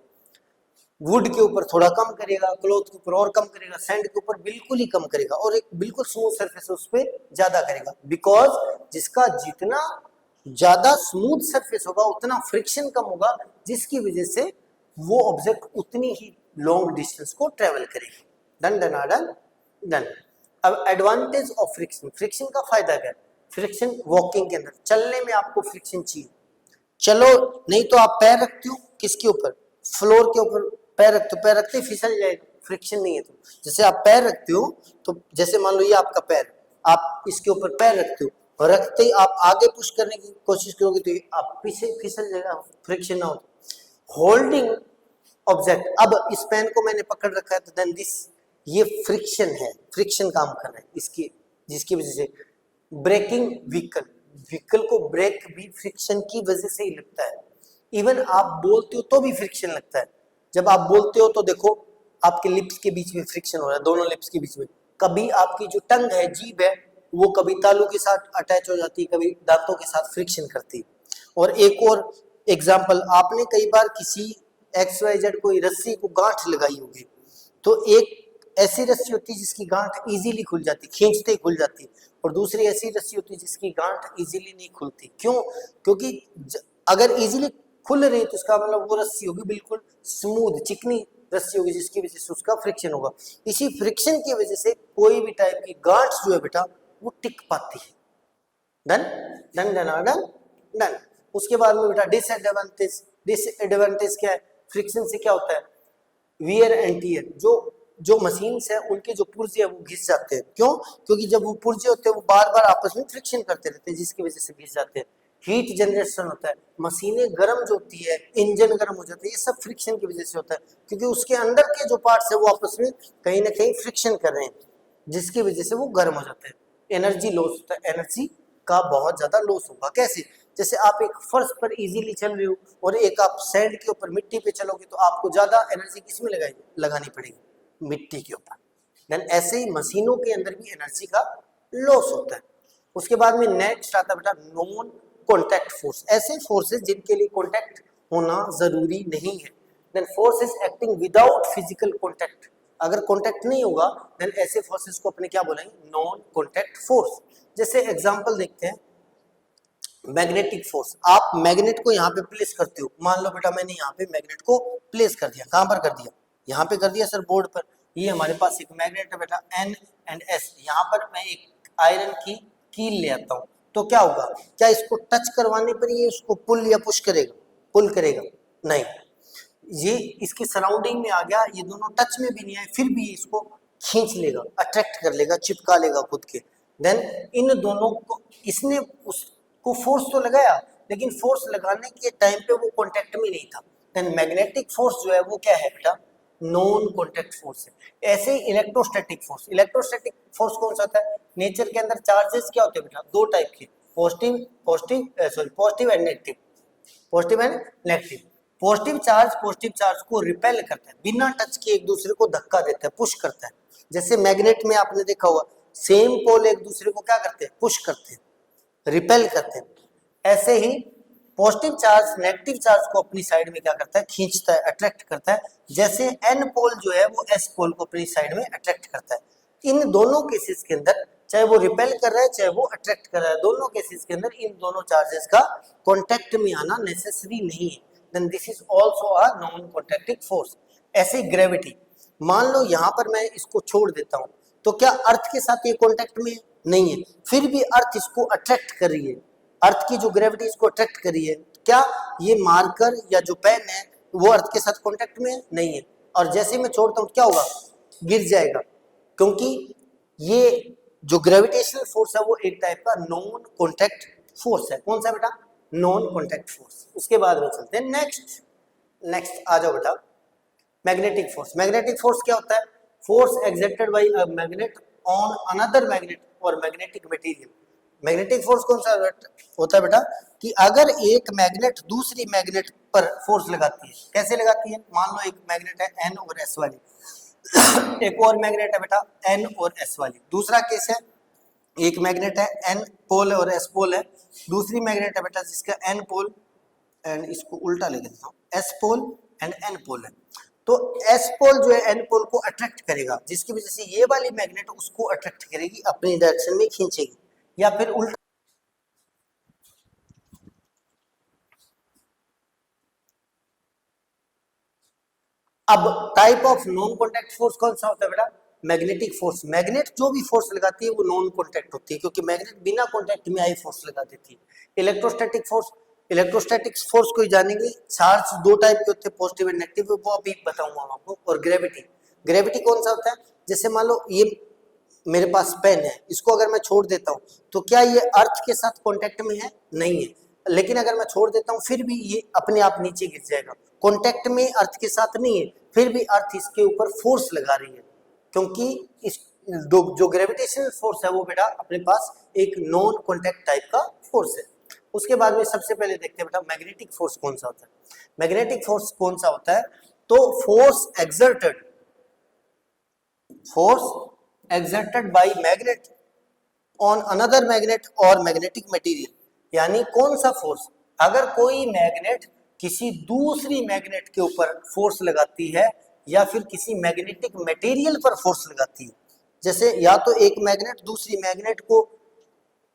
वुड के ऊपर थोड़ा कम करेगा, क्लॉथ के ऊपर और कम करेगा, सैंड के ऊपर बिल्कुल ही कम करेगा, और एक बिल्कुल स्मूथ सरफेस है उस पर ज्यादा करेगा। बिकॉज जिसका जितना ज्यादा स्मूथ सरफेस होगा उतना फ्रिक्शन कम होगा, जिसकी वजह से वो ऑब्जेक्ट उतनी ही लॉन्ग डिस्टेंस को ट्रेवल करेगी। Done done done done. अब एडवांटेज ऑफ फ्रिक्शन, फ्रिक्शन का फायदा क्या है? फ्रिक्शन वॉकिंग के अंदर, चलने में आपको फ्रिक्शन चाहिए। चलो नहीं तो आप पैर रखते हो किसके ऊपर? फ्लोर के ऊपर पैर रखते हो, पैर रखते ही फिसल जाएगा, फ्रिक्शन नहीं है। तो जैसे आप पैर रखते हो, तो जैसे मान लो ये आपका पैर, आप इसके ऊपर पैर रखते हो और रखते ही आप आगे पुश करने की कोशिश करोगे तो आप पीछे फिसल जाएगा, फ्रिक्शन ना हो। होल्डिंग ऑब्जेक्ट, अब इस पेन को मैंने पकड़ रखा है तो देन दिस, ये फ्रिक्शन है, फ्रिक्शन काम कर रहा है इसकी, जिसकी वजह से ब्रेकिंग व्हीकल, व्हीकल को ब्रेक भी फ्रिक्शन की वजह से ही लगता है। इवन आप बोलते हो तो भी फ्रिक्शन लगता है। जब आप बोलते हो तो देखो आपके लिप्स के बीच में फ्रिक्शन हो रहा है, दोनों लिप्स के बीच में। कभी आपकी जो टंग है, जीभ है, वो कभी तालू के साथ अटैच हो जाती है, कभी दांतों के साथ फ्रिक्शन करती है। और एक और एग्जाम्पल, आपने कई बार किसी XYZ कोई रस्सी को गांठ लगाई होगी, तो एक ऐसी रस्सी होती है जिसकी गांठ इजीली खुल जाती, खींचते ही खुल जाती, और दूसरी ऐसी रस्सी होती है जिसकी गांठ इजीली नहीं खुलती। क्यों? क्योंकि अगर इजीली खुल रही है तो उसका मतलब वो रस्सी होगी बिल्कुल स्मूथ, चिकनी रस्सी होगी, जिसकी वजह से उसका फ्रिक्शन होगा। इसी फ्रिक्शन की वजह से कोई भी टाइप की गांठ जो है बेटा वो टिक पाती है। Done done done done done. उसके बाद में बेटा डिसएडवांटेज, डिसएडवांटेज क्या है? फ्रिक्शन से क्या होता है? वियर एंड टियर, जो मशीन्स है उनके जो पुर्जे है वो घिस जाते हैं। क्यों? क्योंकि जब वो पुर्जे होते हैं वो बार बार आपस में फ्रिक्शन करते रहते हैं, जिसकी वजह से घिस जाते हैं। हीट जनरेशन होता है, मशीनें गर्म जो होती है, इंजन गर्म हो जाता है, ये सब फ्रिक्शन की वजह से होता है, क्योंकि उसके अंदर के जो पार्ट्स है वो आपस में कहीं ना कहीं फ्रिक्शन कर रहे हैं, जिसकी वजह से वो गर्म हो जाते हैं। एनर्जी लॉस होता है, एनर्जी का बहुत ज्यादा लॉस होगा। कैसे? जैसे आप एक फर्श पर इजीली चल रहे हो और एक आप सैंड के ऊपर मिट्टी पे चलोगे तो आपको ज्यादा एनर्जी किसमें लगानी पड़ेगी? मिट्टी के ऊपर। देन ऐसे ही मशीनों के अंदर भी एनर्जी का लॉस होता है। उसके बाद में नेक्स्ट आता है बेटा नॉन कॉन्टैक्ट फोर्स, ऐसे फोर्सेस जिनके लिए कॉन्टैक्ट होना जरूरी नहीं है। Then force is acting without physical contact, अगर कॉन्टैक्ट नहीं होगा देन ऐसे फोर्सेस को अपने क्या बोलेंगे? Non contact force. जैसे एग्जांपल देखते हैं, मैग्नेटिक फोर्स, आप मैग्नेट को यहाँ पे प्लेस करते हो, मान लो बेटा मैंने यहाँ पे मैग्नेट को प्लेस कर दिया, कहाँ पर कर दिया? यहाँ पे कर दिया सर, बोर्ड पर। ये हमारे पास एक मैग्नेट है बेटा N एंड S, यहाँ पर मैं एक आयरन की कील ले आता हूँ, तो क्या होगा? क्या इसको टच करवाने पर ये उसको पुल या पुश करेगा? पुल करेगा? नहीं, ये इसके सराउंडिंग में आ गया, ये दोनों टच में भी नहीं आए, फिर भी इसको खींच लेगा, अट्रैक्ट कर लेगा, चिपका लेगा खुद के। देन इन दोनों को, इसने उसको फोर्स तो लगाया, लेकिन फोर्स लगाने के टाइम पे वो कांटेक्ट में नहीं था। देन मैग्नेटिक फोर्स जो है वो क्या है बेटा? नॉन कांटेक्ट फोर्स है। ऐसे ही इलेक्ट्रोस्टैटिक फोर्स, इलेक्ट्रोस्टैटिक फोर्स कौन सा होता है? नेचर के अंदर चार्जेस क्या होते हैं बेटा? दो टाइप के, positive and negative, positive and negative. Positive charge को रिपेल करता है, बिना टच के एक दूसरे को धक्का देता है, पुश करता है। जैसे मैग्नेट में आपने देखा होगा, सेम पोल एक दूसरे को क्या करते हैं? पुश करते हैं, रिपेल करते हैं। ऐसे ही पॉजिटिव चार्ज नेगेटिव चार्ज को अपनी साइड में क्या करता है? खींचता है, अट्रैक्ट करता है। जैसे एन पोल जो है वो एस पोल को अपनी साइड में अट्रैक्ट करता है। इन दोनों केसेस के अंदर, चाहे वो रिपेल कर रहा है चाहे वो अट्रैक्ट कर रहा है, दोनों केसेस के अंदर इन दोनों चार्जेस का कॉन्टैक्ट में आना नेसेसरी नहीं है। Then this is also a non contacting force. ऐसे ग्रेविटी, मान लो यहाँ पर मैं इसको छोड़ देता हूँ, तो क्या अर्थ के साथ ये कॉन्टैक्ट में नहीं है, फिर भी अर्थ इसको अट्रैक्ट कर रही है, अर्थ की जो ग्रेविटी इसको अट्रैक्ट कर रही है। क्या ये मार्कर या जो पेन है वो अर्थ के साथ कॉन्टैक्ट में नहीं है, और जैसे मैं छोड़ता हूँ क्या होगा? गिर जाएगा, क्योंकि ये जो ग्रेविटेशनल फोर्स है वो एक टाइप का नॉन कॉन्टैक्ट फोर्स है। कौन सा बेटा? Non contact force. उसके बाद में चलते हैं नेक्स्ट आ जाओ बेटा, मैग्नेटिक फोर्स। मैग्नेटिक फोर्स क्या होता है? Force exerted bye a magnet on another magnet और मैग्नेटिक मटेरियल। मैग्नेटिक फोर्स कौन सा होता है बेटा? कि अगर एक मैग्नेट दूसरी मैग्नेट पर फोर्स लगाती है, कैसे लगाती है? मान लो एक मैग्नेट है N और S वाली, एक और मैग्नेट है बेटा N और S वाली। दूसरा केस है, एक मैग्नेट है N पोल और S पोल है, दूसरी मैग्नेट है बेटा जिसका N पोल एंड इसको उल्टा ले लेता हूँ, S पोल एंड N पोल है। तो एस पोल जो है एन पोल को अट्रैक्ट करेगा, जिसकी वजह से ये वाली मैग्नेट उसको अट्रैक्ट करेगी, अपनी डायरेक्शन में खींचेगी, या फिर उल्टा। अब type of non contact force कौन सा होता है बेटा? Magnetic force. मैग्नेट जो भी फोर्स लगाती है वो नॉन कॉन्टैक्ट होती है, क्योंकि मैग्नेट बिना कॉन्टैक्ट में आई फोर्स लगा देती है। इलेक्ट्रोस्टैटिक फोर्स, इलेक्ट्रोस्टैटिक फोर्स को जानेंगे। चार्ज दो टाइप के होते हैं, पॉजिटिव एंड नेगेटिव, वो अभी बताऊंगा आपको। और ग्रेविटी, ग्रेविटी कौन सा होता है? जैसे मान लो ये मेरे पास पेन है, इसको अगर मैं छोड़ देता हूँ तो क्या ये अर्थ के साथ कांटेक्ट में है? नहीं है। लेकिन अगर मैं छोड़ देता हूँ फिर भी ये अपने आप नीचे गिर जाएगा, कांटेक्ट में अर्थ के साथ नहीं है, फिर भी अर्थ इसके ऊपर फोर्स लगा रही है, क्योंकि इस जो ग्रेविटेशनल फोर्स है वो बेटा अपने पास एक नॉन कांटेक्ट टाइप का फोर्स है। उसके बाद में सबसे पहले देखते हैं बेटा मैग्नेटिक फोर्स कौन सा होता है। मैग्नेटिक फोर्स कौन सा होता है? तो force exerted by magnet on another magnet or magnetic material। यानी कौन सा फोर्स? अगर कोई मैग्नेट किसी दूसरी मैग्नेट के ऊपर फोर्स लगाती है या फिर किसी मैग्नेटिक मटेरियल पर फोर्स लगाती है, जैसे या तो एक मैग्नेट दूसरी मैग्नेट को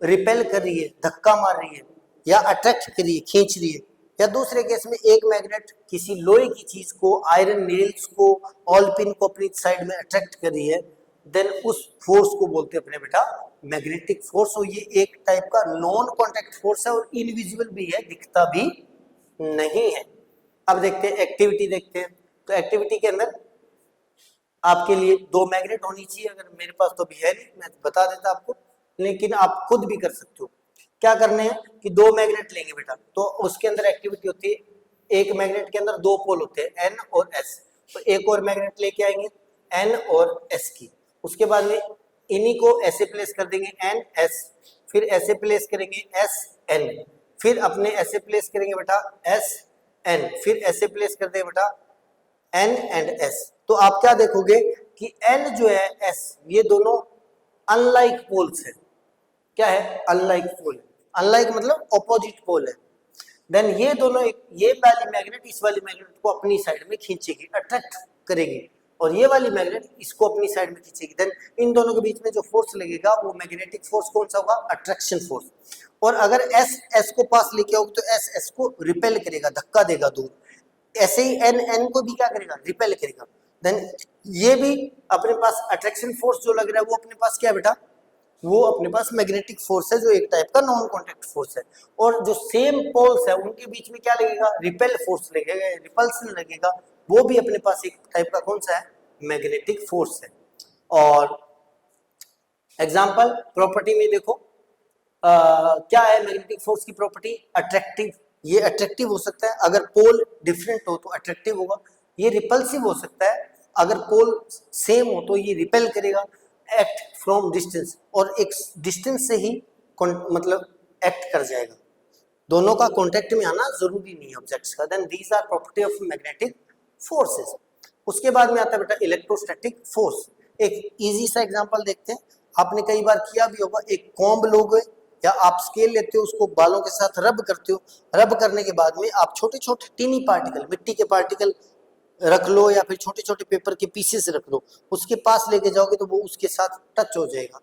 रिपेल कर रही है, धक्का मार रही है, या अट्रैक्ट कर रही है, खींच रही है, या दूसरे केस में एक मैग्नेट किसी लोहे की चीज को, आयरन नेल्स को, ऑल पिन को अपनी साइड में अट्रैक्ट कर रही है, देन उस फोर्स को बोलते हैं अपने बेटा मैग्नेटिक फोर्स। और ये एक टाइप का नॉन कॉन्टैक्ट फोर्स है और इनविजिबल भी है, दिखता भी नहीं है। अब देखते हैं एक्टिविटी, देखते हैं। तो एक्टिविटी के अंदर आपके लिए दो मैग्नेट होनी चाहिए, अगर मेरे पास तो भी है नहीं, मैं बता देता आपको, लेकिन आप खुद भी कर सकते हो। क्या करने हैं कि दो मैग्नेट लेंगे बेटा, तो उसके अंदर एक्टिविटी होती है, एक मैग्नेट के अंदर दो पोल होते हैं एन और एस, तो एक और मैग्नेट लेके आएंगे एन और एस की। उसके बाद में इन्हीं को ऐसे प्लेस कर देंगे एन एस, फिर ऐसे प्लेस करेंगे एस एन, फिर अपने ऐसे प्लेस करेंगे बेटा एस एन, फिर ऐसे प्लेस कर देंगे बेटा एन एंड एस। तो आप क्या देखोगे कि एन जो है एस, ये दोनों अनलाइक पोल्स है। क्या है? अनलाइक पोल है। अनलाइक मतलब ऑपोजिट पोल है। देन ये दोनों ये वाली मैग्नेट इस वाली मैग्नेट को अपनी साइड में खींचेगी, अट्रैक्ट करेगी, और ये वाली मैग्नेट इसको अपनी साइड में खींचेगी। देन इन दोनों के बीच में जो फोर्स लगेगा वो मैग्नेटिक फोर्स कौन सा होगा? Attraction force. और अगर एस एस को पास लेके आओगे तो एस एस को रिपेल करेगा, धक्का देगा दूर। ऐसे ही एन एन को भी क्या करेगा? रिपेल करेगा। देन ये भी अपने पास अट्रैक्शन फोर्स जो लग रहा है वो अपने पास क्या है बेटा? वो अपने पास मैग्नेटिक फोर्स है, जो एक टाइप का नॉन कॉन्टैक्ट फोर्स है। और जो सेम पोल्स है उनके बीच में क्या लगेगा? रिपेल फोर्स लगेगा, रिपल्सन लगेगा, वो भी अपने पास एक टाइप का कौन सा है? मैग्नेटिक फोर्स है। और एग्जांपल प्रॉपर्टी में देखो क्या है मैग्नेटिक फोर्स की प्रॉपर्टी? अट्रैक्टिव। ये अट्रैक्टिव हो सकता है, अगर पोल डिफरेंट हो तो अट्रैक्टिव होगा। ये रिपल्सिव हो सकता है, अगर पोल सेम हो तो ये रिपेल करेगा। एक्ट फ्रॉम डिस्टेंस, और एक डिस्टेंस से ही मतलब एक्ट कर जाएगा। दोनों का कांटेक्ट में आना जरूरी नहीं है ऑब्जेक्ट्स का। Then these are property of magnetic forces. उसके बाद में आता है बेटा इलेक्ट्रोस्टैटिक फोर्स। एक इजी सा एग्जांपल देखते हैं, आपने कई बार किया भी होगा। एक कॉम्ब लोगे या आप स्केल लेते हो, उसको बालों के साथ रब करते हो, रब करने के बाद में आप छोटे छोटे टीनी पार्टिकल, मिट्टी के पार्टिकल रख लो या फिर छोटे छोटे पेपर के पीसेस रख लो, उसके पास लेके जाओगे तो वो उसके साथ टच हो जाएगा,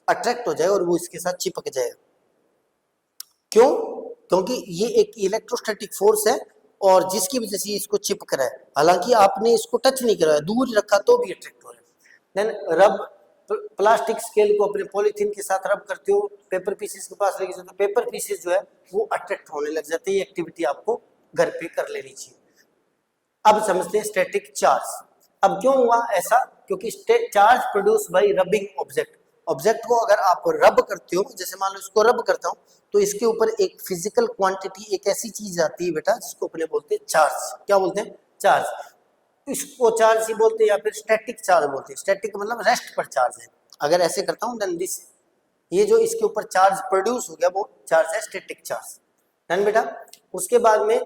अट्रैक्ट हो जाएगा और वो इसके साथ चिपक जाएगा। क्यों? क्योंकि ये एक इलेक्ट्रोस्टैटिक फोर्स है और जिसकी वजह से इसको चिपक रहा है। हालांकि आपने इसको टच नहीं करा है, दूर रखा तो भी अट्रैक्ट हो रहा है। देन रब, प्लास्टिक स्केल को अपने पॉलीथीन के साथ रब करते हो, पेपर पीसेस के पास लेके जाते हो, पेपर पीसेस जो है वो अट्रैक्ट होने लग जाते हैं। ये एक्टिविटी आपको घर पे कर लेनी चाहिए। अब समझते हैं स्टैटिक चार्ज। अब क्यों हुआ ऐसा? क्योंकि charge produce by rubbing object. Object को अगर आप रब करते हो, जैसे मान लो इसको रब करता हूं, तो इसके ऊपर एक फिजिकल क्वांटिटी, एक ऐसी चीज आती है बेटा जिसको अपने बोलते हैं चार्ज। क्या बोलते हैं? चार्ज। इसको चार्ज ही बोलते हैं या फिर स्टैटिक चार्ज बोलते हैं। स्टैटिक मतलब रेस्ट पर चार्ज है। अगर ऐसे करता हूं देन दिस, ये जो इसके ऊपर चार्ज प्रोड्यूस हो गया वो चार्ज है स्टैटिक चार्ज। डन बेटा। उसके बाद में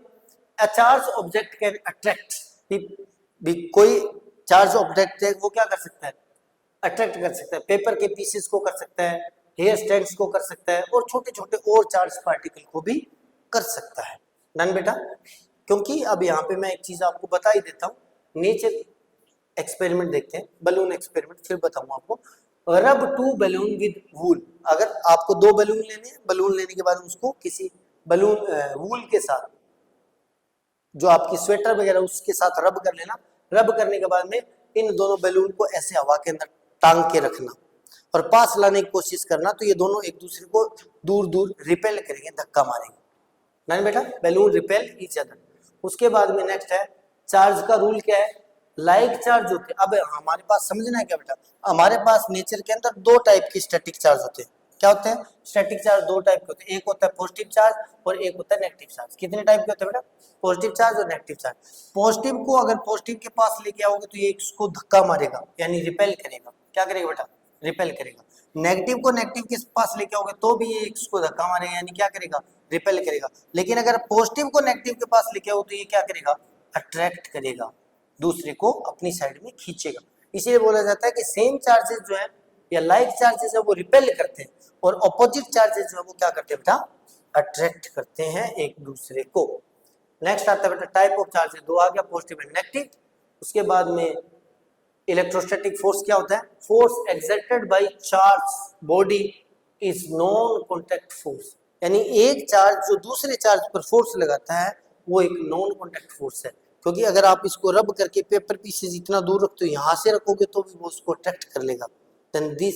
a charge object can attract भी कोई चार्ज ऑब्जेक्ट है वो क्या कर सकता है? अट्रैक्ट कर सकता है। पेपर के पीसेस को कर सकता है, हेयर स्टैंड्स को कर सकता है, और छोटे छोटे और चार्ज पार्टिकल को भी कर सकता है। डन बेटा। क्योंकि अब यहाँ पे मैं एक चीज आपको बता ही देता हूँ नेचर एक्सपेरिमेंट देखते हैं, बलून एक्सपेरिमेंट, फिर बताऊंगा आपको। रब टू बलून विद वूल, अगर आपको दो बलून लेने हैं, बलून लेने के बाद उसको किसी बलून वूल के साथ, जो आपकी स्वेटर वगैरह उसके साथ रब कर लेना। रब करने के बाद में इन दोनों बैलून को ऐसे हवा के अंदर टांग के रखना और पास लाने की कोशिश करना, तो ये दोनों एक दूसरे को दूर दूर रिपेल करेंगे, धक्का मारेंगे ना बेटा, बैलून रिपेल ईच अदर। उसके बाद में नेक्स्ट है चार्ज का रूल क्या है, लाइक चार्ज होते हैं। अब हमारे पास समझना है क्या बेटा, हमारे पास नेचर के अंदर दो टाइप के स्टैटिक चार्ज होते हैं। क्या होते हैं स्टैटिक चार्ज? दो टाइप के होते हैं, एक होता है पॉजिटिव चार्ज और एक होता है नेगेटिव चार्ज। कितने टाइप के होते हैं बेटा? पॉजिटिव चार्ज और नेगेटिव चार्ज। पॉजिटिव को अगर पॉजिटिव के पास लेके आओगे तो ये इसको धक्का मारेगा, यानी रिपेल करेगा। क्या करेगा बेटा? रिपेल करेगा। नेगेटिव को नेगेटिव के पास लेके आओगे तो भी ये इसको धक्का मारेगा, यानी क्या करेगा? रिपेल करेगा। लेकिन अगर पॉजिटिव को नेगेटिव के पास लेके आओ तो ये क्या करेगा? अट्रैक्ट करेगा, दूसरे को अपनी साइड में खींचेगा। इसीलिए बोला जाता है कि सेम चार्जेस जो है या लाइक चार्जेस है वो रिपेल करते हैं और अपोजिट चार्जेस जो है वो क्या करते हैं बेटा? अट्रैक्ट करते हैं एक दूसरे को। नेक्स्ट आता है बेटा टाइप ऑफ चार्जेस, दो आ गया, पॉजिटिव एंड नेगेटिव। उसके बाद में इलेक्ट्रोस्टैटिक फोर्स क्या होता है? Force exerted by charge body is non contact force, यानी एक चार्ज जो दूसरे चार्ज पर फोर्स लगाता है वो एक नॉन कॉन्टैक्ट फोर्स है। क्योंकि अगर आप इसको रब करके पेपर पीस से जितना दूर रखते हो, यहाँ से रखोगे तो भी वो उसको अट्रैक्ट कर लेगा। देन दिस,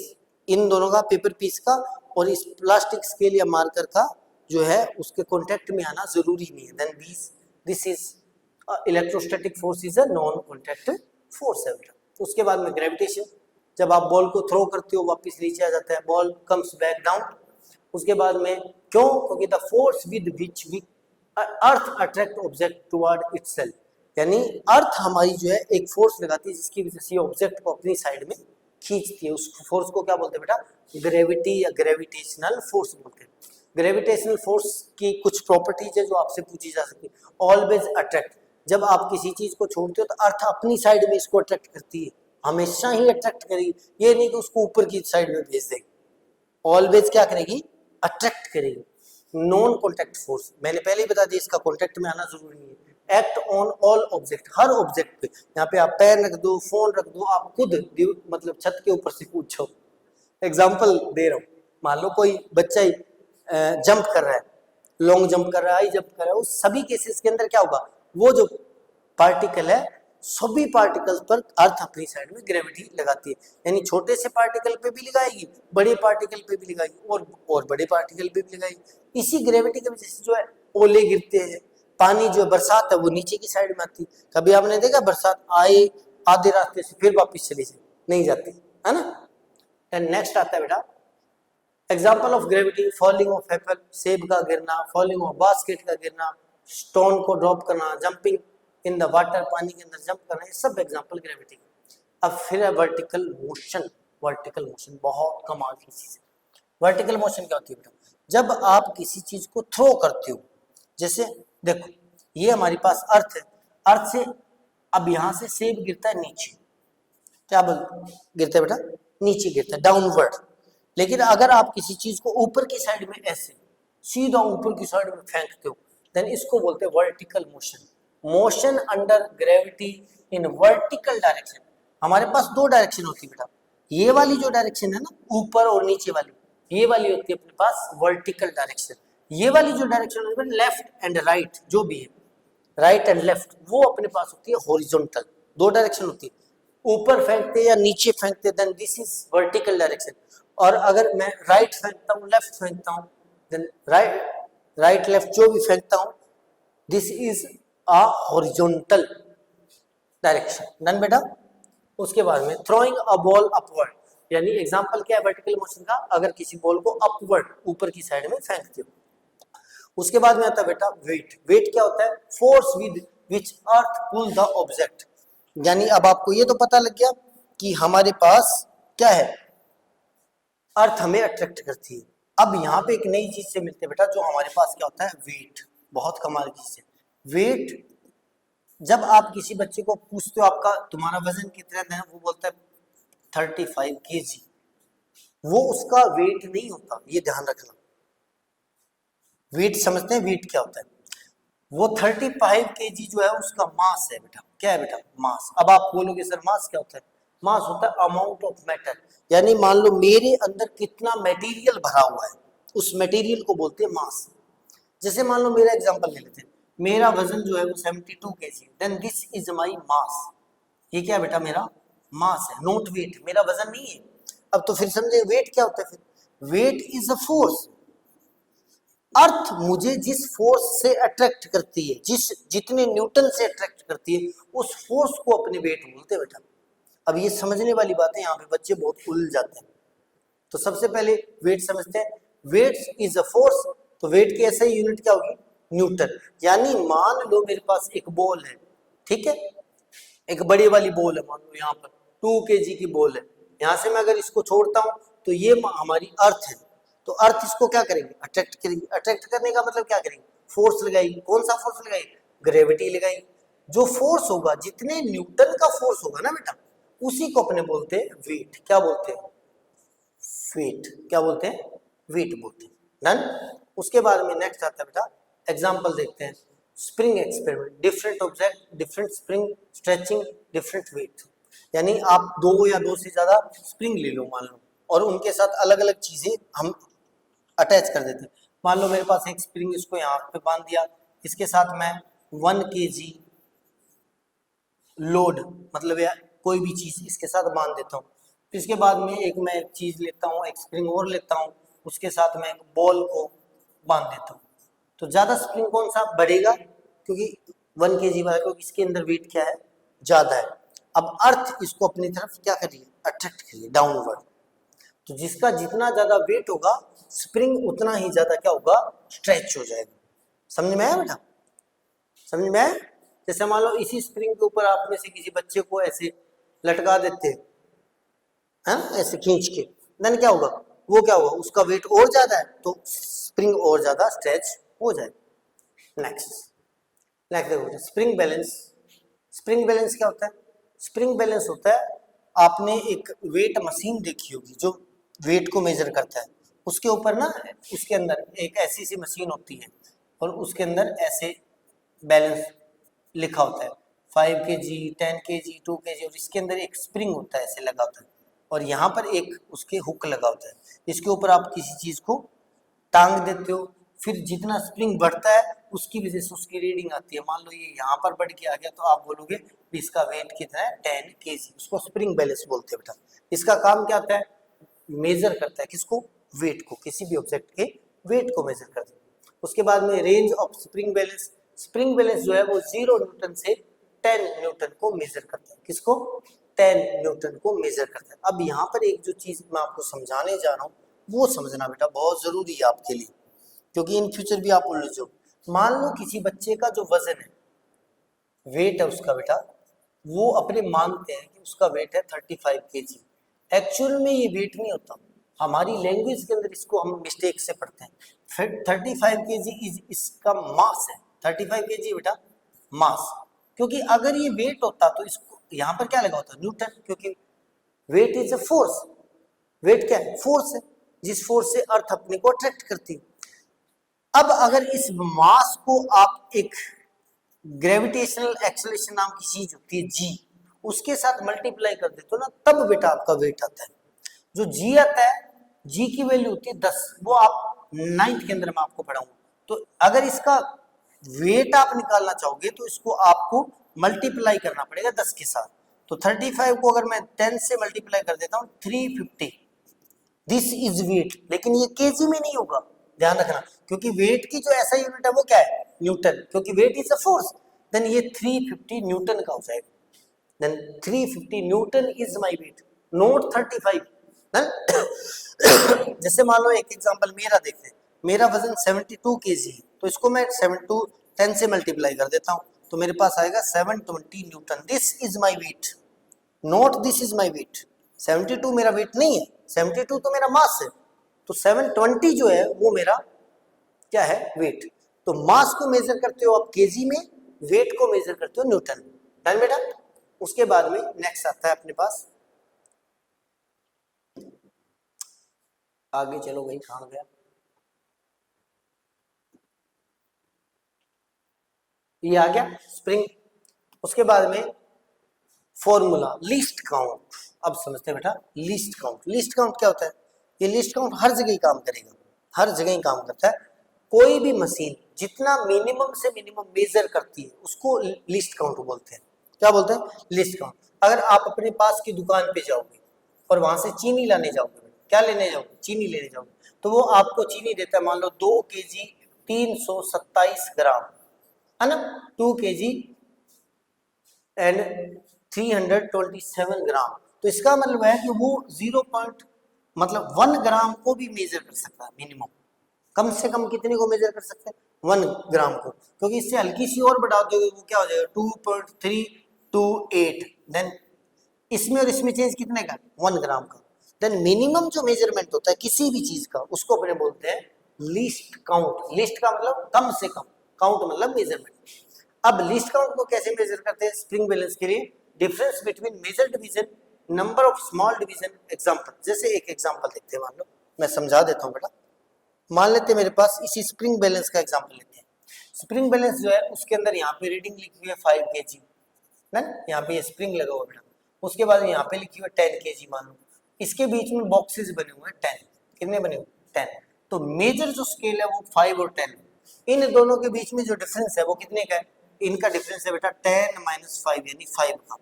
इन दोनों का, पेपर पीस का और इस प्लास्टिक स्केल या मार्कर का जो है उसके कॉन्टैक्ट में आना जरूरी नहीं है। Then this is electrostatic force is a non contact force है बेटा। उसके बाद में ग्रेविटेशन, जब आप बॉल को थ्रो करते हो वापस नीचे आ जाता है, बॉल कम्स बैक डाउन। उसके बाद में क्यों? क्योंकि the force with which we earth attract object toward itself, यानी अर्थ हमारी जो है एक फोर्स लगाती है जिसकी वजह से ऑब्जेक्ट को अपनी साइड में खींचती है। उस फोर्स को क्या बोलते हैं बेटा? ग्रेविटी या ग्रेविटेशनल फोर्स बोलते हैं। ग्रेविटेशनल फोर्स की कुछ प्रॉपर्टीज है जो आपसे पूछी जा सकती है। ऑलवेज अट्रैक्ट, जब आप किसी चीज को छोड़ते हो तो अर्थ अपनी साइड में इसको अट्रैक्ट करती है, हमेशा ही अट्रैक्ट करेगी, ये नहीं कि उसको ऊपर की साइड में भेज देगी। ऑलवेज क्या करेगी? अट्रैक्ट करेगी। नॉन कॉन्टैक्ट फोर्स, मैंने पहले ही बता दिया इसका कॉन्टैक्ट में आना जरूरी नहीं है। Act on all object, her object पे, यहाँ पे आप पेन रख दो, फोन रख दो, आप खुद मतलब छत के ऊपर से पूछो। एग्जाम्पल दे रहा हूँ, मान लो कोई बच्चा ही जंप कर रहा है, लॉन्ग जंप कर रहा है, हाई जंप कर रहा है, उस सभी केसेस के अंदर क्या होगा? वो जो पार्टिकल है, सभी पार्टिकल्स पर अर्थ अपनी साइड में ग्रेविटी लगाती है, यानी छोटे से पार्टिकल पे भी लगाएगी, बड़े पार्टिकल पे भी लगाएगी और बड़े पार्टिकल पे भी लगाएगी। इसी ग्रेविटी की वजह से जो है ओले गिरते हैं, पानी जो बरसात है वो नीचे की साइड में आती है। कभी आपने देखा बरसात आए आधे रास्ते से फिर वापस चली जाए? नहीं जाती है ना। एंड नेक्स्ट आता है बेटा example of gravity, falling of Apple, सेब का गिरना, फॉलिंग ऑफ बास्केट का गिरना, स्टोन को ड्रॉप करना, जंपिंग इन द वाटर, पानी के अंदर जंप करना, ये सब एग्जाम्पल ग्रेविटी का। अब फिर है वर्टिकल मोशन। वर्टिकल मोशन बहुत कमाल की चीज है। वर्टिकल मोशन क्या होती है बेटा? जब आप किसी चीज को थ्रो करते हो, जैसे देखो ये हमारे पास अर्थ है, अर्थ से अब यहां से सेब गिरता है नीचे, क्या गिरता है बेटा? नीचे गिरता है, डाउनवर्ड। लेकिन अगर आप किसी चीज को ऊपर की साइड में ऐसे सीधा ऊपर की साइड में फेंकते हो, देन इसको बोलते हैं vertical motion. Motion under gravity in vertical direction. हमारे पास दो डायरेक्शन होती है बेटा, ये वाली जो डायरेक्शन है ना, ऊपर और नीचे वाली, ये वाली होती है अपने पास वर्टिकल डायरेक्शन। ये वाली जो डायरेक्शन होती है लेफ्ट एंड राइट, जो भी है राइट एंड लेफ्ट, वो अपने पास होती है हॉरिजॉन्टल। दो डायरेक्शन होती है, ऊपर फेंकते या नीचे फेंकते, then this is vertical direction. और अगर मैं राइट फेंकता हूँ, लेफ्ट फेंकता हूँ, देन राइट लेफ्ट जो भी फेंकता हूँ, this is a horizontal direction. Done बेटा। उसके बाद में थ्रोइंग अ बॉल अपवर्ड, यानी एग्जांपल क्या है वर्टिकल मोशन का? अगर किसी बॉल को अपवर्ड ऊपर की साइड में फेंकते हो। उसके बाद में आता है बेटा वेट। वेट क्या होता है? Force with which earth pull the object, यानी अब आपको ये तो पता लग गया कि हमारे पास क्या है, अर्थ हमें अट्रैक्ट करती है। अब यहाँ पे एक नई चीज से मिलते हैं बेटा, जो हमारे पास क्या होता है? वेट। बहुत कमाल की चीज है वेट। जब आप किसी बच्चे को पूछते हो आपका तुम्हारा वजन कितना है, वो बोलता है 35 kg, वो उसका वेट नहीं होता, ये ध्यान रखना। वेट समझते हैं? वेट क्या होता है? वो 35 kg जो है उसका मास है बेटा। क्या है बेटा? मास। अब आप बोलोगे सर मास क्या होता है? मास होता है अमाउंट ऑफ मैटर, यानी मान लो मेरे अंदर कितना मटेरियल भरा हुआ है, उस मटेरियल को बोलते हैं मास। जैसे मान लो मेरा एग्जांपल ले लेते हैं, मेरा वजन जो है वो 72 kg, then this is my mass. ये क्या बेटा? मेरा मास है, नोट वेट, मेरा वजन नहीं है। अब तो फिर समझे वेट क्या होता है? फिर वेट इज अ फोर्स। अर्थ मुझे जिस फोर्स से अट्रैक्ट करती है, जितने न्यूटन से अट्रैक्ट करती है, उस फोर्स को अपने वेट बोलते हैं बेटा। अब ये समझने वाली बातें यहाँ पे बच्चे बहुत उलझ जाते हैं। तो सबसे पहले वेट समझते हैं। वेट इज अ फोर्स, तो वेट की ऐसा यूनिट क्या होगी? न्यूटन। यानी मान लो मेरे पास एक बॉल है, ठीक है, एक बड़ी वाली बॉल है, मान लो यहाँ पर 2 kg की बॉल है। यहाँ से मैं अगर इसको छोड़ता हूँ तो ये हमारी अर्थ है, तो अर्थ इसको क्या करेंगे? अट्रैक्ट करेंगे। अट्रैक्ट करने का मतलब क्या करेंगे? फोर्स लगाएगी। कौन सा फोर्स लगाएगी? ग्रेविटी लगाएगी। जो फोर्स होगा, जितने न्यूटन का फोर्स होगा ना बेटा, उसी को अपने बोलते हैं वेट। क्या बोलते हैं? वेट। क्या बोलते हैं? वेट बोलते हैं। डन। उसके बाद में नेक्स्ट आता है बेटा, एग्जांपल देखते हैं। Spring experiment, different object, different spring, stretching, different weight. यानी आप दो या दो से ज्यादा स्प्रिंग ले लो मान लो, और उनके साथ अलग अलग चीजें हम अटैच कर देते हैं। मान लो मेरे पास एक स्प्रिंग, इसको यहाँ पे बांध दिया, इसके साथ मैं 1 kg लोड, मतलब या कोई भी चीज इसके साथ बांध देता हूँ। फिर इसके बाद में एक मैं चीज लेता हूँ, एक स्प्रिंग और लेता हूँ, उसके साथ मैं एक बॉल को बांध देता हूँ। तो ज्यादा स्प्रिंग कौन सा बढ़ेगा? क्योंकि 1 kg वाला, क्योंकि इसके अंदर वेट क्या है? ज्यादा है। अब अर्थ इसको अपनी तरफ क्या करिए? अट्रैक्ट करिए, डाउनवर्ड। तो जिसका जितना ज्यादा वेट होगा, स्प्रिंग उतना ही ज्यादा क्या होगा? स्ट्रेच हो जाएगा। समझ में आया बेटा? समझ में आया? जैसे मान लो इसी स्प्रिंग के ऊपर आप में से किसी बच्चे को ऐसे लटका देते हैं, ऐसे खींच के, देन क्या होगा? वो क्या होगा? उसका वेट और ज्यादा है, तो स्प्रिंग और ज्यादा स्ट्रेच हो जाएगा। नेक्स्ट, नेक्स्ट देखो स्प्रिंग बैलेंस। स्प्रिंग बैलेंस क्या होता है? स्प्रिंग बैलेंस होता है, आपने एक वेट मशीन देखी होगी जो वेट को मेजर करता है, उसके ऊपर ना, उसके अंदर एक ऐसी सी मशीन होती है, और उसके अंदर ऐसे बैलेंस लिखा होता है, 5 kg, 10 kg, 2 kg, और इसके अंदर एक स्प्रिंग होता है ऐसे लगा होता है, और यहाँ पर एक उसके हुक लगा होता है। इसके ऊपर आप किसी चीज को टांग देते हो, फिर जितना स्प्रिंग बढ़ता है उसकी वजह से उसकी रीडिंग आती है। मान लो ये यहाँ पर बढ़ के आ गया, तो आप बोलोगे भी इसका वेट कितना है? 10 kg। उसको स्प्रिंग बैलेंस बोलते हैं बेटा। इसका काम क्या आता है? मेजर करता है किसको? वेट को, किसी भी ऑब्जेक्ट के वेट को मेजर करता है। उसके बाद में range of spring balance. Spring balance जो है वो 0 न्यूटन से 10 न्यूटन को मेजर करता है। किसको? 10 न्यूटन को मेजर करता है। अब यहाँ पर एक जो चीज मैं आपको समझाने जा रहा हूँ, वो समझना बेटा बहुत जरूरी है आपके लिए, क्योंकि इन फ्यूचर भी आप उलझो। मान लो किसी बच्चे का जो वजन है, वेट है उसका बेटा, वो अपने मानते हैं कि उसका वेट है 35 kg। एक्चुअल में ये वेट नहीं होता, हमारी लैंग्वेज के अंदर इसको हम मिस्टेक से पढ़ते हैं। फिर 35 kg इज इसका मास है। 35 kg बेटा मास, क्योंकि अगर ये वेट होता तो इसको यहाँ पर क्या लगा होता? न्यूटन, क्योंकि weight is a force. Weight क्या है? फोर्स है, जिस फोर्स से अर्थ अपने को अट्रैक्ट करती है। अब अगर इस मास को आप एक ग्रेविटेशनल एक्सेलरेशन नाम की चीज होती है जी, उसके साथ मल्टीप्लाई कर देते हो ना, तब बेटा आपका वेट आता है। जो जी आता है, जी की वैल्यू होती है 10, वो आप 9th के अंदर मैं आपको पढ़ाऊंगा। तो अगर इसका वेट आप निकालना चाहोगे तो इसको आपको मल्टीप्लाई करना पड़ेगा 10 के साथ। तो 35 को अगर मैं 10 से मल्टीप्लाई कर देता हूँ 350, दिस इज वेट। लेकिन ये केजी में नहीं होगा, ध्यान रखना, क्योंकि वेट की जो ऐसा यूनिट है वो क्या है? न्यूटन, क्योंकि weight is a force. Then ये 350 न्यूटन का हो जाएगा। Then 350 newton is my weight, not 35। जैसे मान लो एक एग्जांपल मेरा देखते हैं, मेरा वजन 72 केजी है, तो इसको मैं 72 10 से मल्टीप्लाई कर देता हूँ, तो मेरे पास आएगा 720 Newton. This is my weight, not this is my wait. 72 मेरा वेट नहीं है, 72 तो मेरा मास है, तो 720 जो है वो मेरा क्या है? वेट। तो मास को मेजर करते हो आप केजी में, वेट को मेजर करते हो न्यूटन। डन बेटा? उसके बाद में नेक्स्ट आता है अपने पास, आगे चलो भाई, कहाँ गया? ये आ गया स्प्रिंग। उसके बाद में फॉर्मूला लीस्ट काउंट। अब समझते हैं बेटा लीस्ट काउंट। लीस्ट काउंट क्या होता है? ये लीस्ट काउंट हर जगह ही काम करेगा, हर जगह ही काम करता है। कोई भी मशीन जितना मिनिमम से मिनिमम मेजर करती है उसको लीस्ट काउंट बोलते हैं। क्या बोलते हैं? Least count. अगर आप अपने पास की दुकान पे जाओगे और वहां से चीनी लाने जाओगे, क्या लेने जाओगे? चीनी लेने जाओगे, तो वो आपको चीनी देता है मान लो 2 kg 327 ग्राम, है ना, 2 kg एंड 327 ग्राम। तो इसका मतलब है कि वो 1 ग्राम को भी मेजर कर सकता है मिनिमम। कम से कम कितने को मेजर कर सकते हैं? 1 ग्राम को, क्योंकि इससे हल्की सी और बढ़ा दोगे वो क्या हो जाएगा 2.328। देन इसमें और इसमें चेंज कितने का? 1 ग्राम का। देन मिनिमम जो मेजरमेंट होता है किसी भी चीज का उसको अपने बोलते हैं लीस्ट काउंट। लीस्ट का मतलब कम से कम, काउंट मतलब मेजरमेंट। अब लीस्ट काउंट को कैसे मेजर करते हैं? स्प्रिंग बैलेंस के लिए difference between major division, number of small division. Example, जैसे एक एग्जांपल देखते हैं, मान लो मैं समझा देता हूं बेटा। मान लेते हैं मेरे पास इसी स्प्रिंग बैलेंस का एग्जांपल लेते हैं। स्प्रिंग बैलेंस जो है उसके अंदर यहाँ पे रीडिंग लिखी हुई है 5 kg, ना, यहाँ पे स्प्रिंग लगा हुआ बेटा। उसके बाद यहाँ पे लिखी हुई है 10 kg मान लो। इसके बीच में बॉक्सेस बने हुए हैं 10। कितने बने हुए? 10। तो मेजर जो स्केल है वो 5 और 10। इन दोनों के बीच में जो डिफरेंस है वो कितने का है? इनका डिफरेंस है बेटा 10 - 5 यानी 5 का।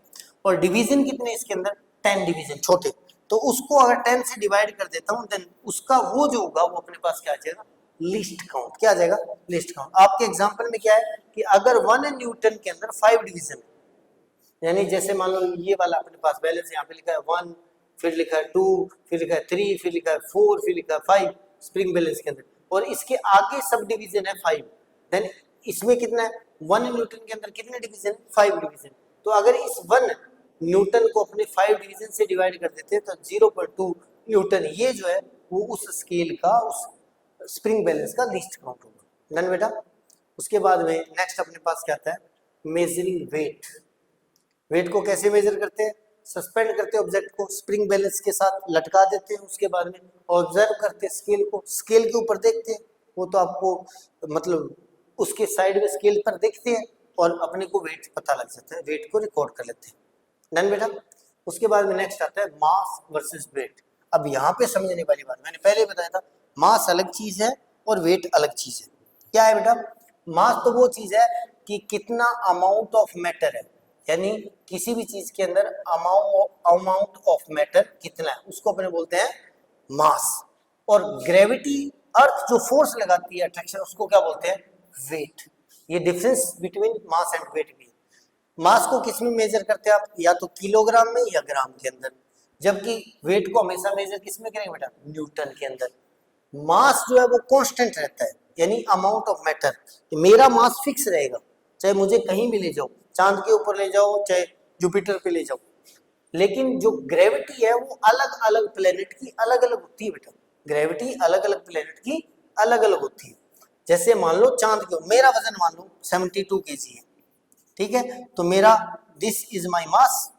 और डिवीजन कितने इसके अंदर? 10 डिवीजन छोटे। तो उसको अगर 10 से डिवाइड कर देता हूं देन उसका वो जो होगा वो अपने पास क्या आ जाएगा? Least count. क्या आ जाएगा? Least count. आपके एग्जांपल में क्या है कि अगर 1 न्यूटन के अंदर 5 डिवीजन है, यानी जैसे मान लो ये वाला अपने पास बैलेंस यहाँ पे लिखा है 1, फिर लिखा है 2, फिर लिखा है 3, फिर लिखा है 4, फिर लिखा है 5 स्प्रिंग बैलेंस के अंदर, और इसके आगे सब डिवीजन है 5। देन इसमें कितना है? 1 न्यूटन के अंदर कितने डिवीजन? 5 डिवीजन। तो अगर इस 1 न्यूटन को अपने 5 डिवीजन से डिवाइड कर देते हैं तो 0.2 न्यूटन ये जो है वो उस स्केल का, उस स्प्रिंग बैलेंस का लीस्ट काउंट होगा। डन बेटा। उसके बाद में नेक्स्ट अपने पास क्या आता है? Measuring wait. वेट को कैसे मेजर करते हैं? सस्पेंड करते हैं ऑब्जेक्ट को, स्प्रिंग बैलेंस के साथ लटका देते हैं, उसके बाद में ऑब्जर्व करते हैं स्केल को, स्केल के ऊपर देखते हैं, वो तो आपको मतलब उसके साइड में स्केल पर देखते हैं और अपने को वेट पता लग जाता है, वेट को रिकॉर्ड कर लेते हैं। डन बेटा। उसके बाद में नेक्स्ट आता है मास वर्सेस वेट। अब यहाँ पे समझने वाली बात, मैंने पहले बताया था मास अलग चीज है और वेट अलग चीज है। क्या है बेटा? मास तो वो चीज है कि कितना अमाउंट ऑफ मैटर है, यानी किसी भी चीज के अंदर अमाउंट ऑफ मैटर कितना है उसको अपने बोलते हैं मास। और ग्रेविटी, अर्थ जो फोर्स लगाती है अट्रैक्शन, उसको क्या बोलते हैं? वेट। ये difference between mass and weight भी है। मास को किस में मेजर करते हैं आप? या तो किलोग्राम में या ग्राम के अंदर, जबकि वेट को हमेशा मेजर किस में करेंगे बेटा? न्यूटन के अंदर। मास जो है वो कांस्टेंट रहता है, यानी अमाउंट ऑफ मैटर, मेरा मास फिक्स रहेगा, चाहे मुझे कहीं भी ले जाओ, चांद के ऊपर ले जाओ, चाहे जुपिटर पे ले जाओ। लेकिन जो ग्रेविटी है वो अलग अलग प्लेनेट की अलग अलग होती है बेटा। ग्रेविटी अलग अलग प्लेनेट की अलग अलग होती है। जैसे मान लो चांद के, मेरा वजन मान लो 72 kg है, ठीक है, तो मेरा दिस इज माई मास,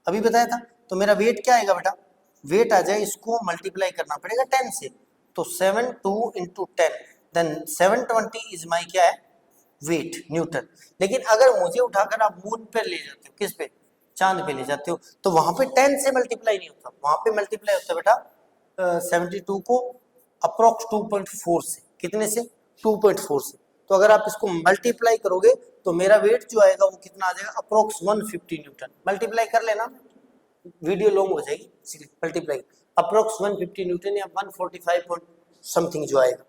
अभी बताया था। तो मेरा वेट क्या आएगा बेटा? वेट आ जाए, इसको मल्टीप्लाई करना पड़ेगा 10 से, तो 72 × 10, देन 720 इज माई क्या है? Weight, newton. लेकिन अगर मुझे उठाकर आप मून पे ले जाते हो, किस पे? चांद पे ले जाते हो, तो वहां पे 10 से मल्टीप्लाई नहीं होता, वहां पे मल्टीप्लाई होता है बेटा 72 को अप्रोक्स 2.4 से। कितने से? 2.4 से। तो अगर आप इसको मल्टीप्लाई करोगे तो मेरा वेट जो आएगा वो कितना आ जाएगा? Approx 150 Newton. मल्टीप्लाई कर लेना, वीडियो लॉन्ग हो जाएगी, मल्टीप्लाई अप्रोक्स 150 न्यूटन या 145 पॉइंट समथिंग जो आएगा।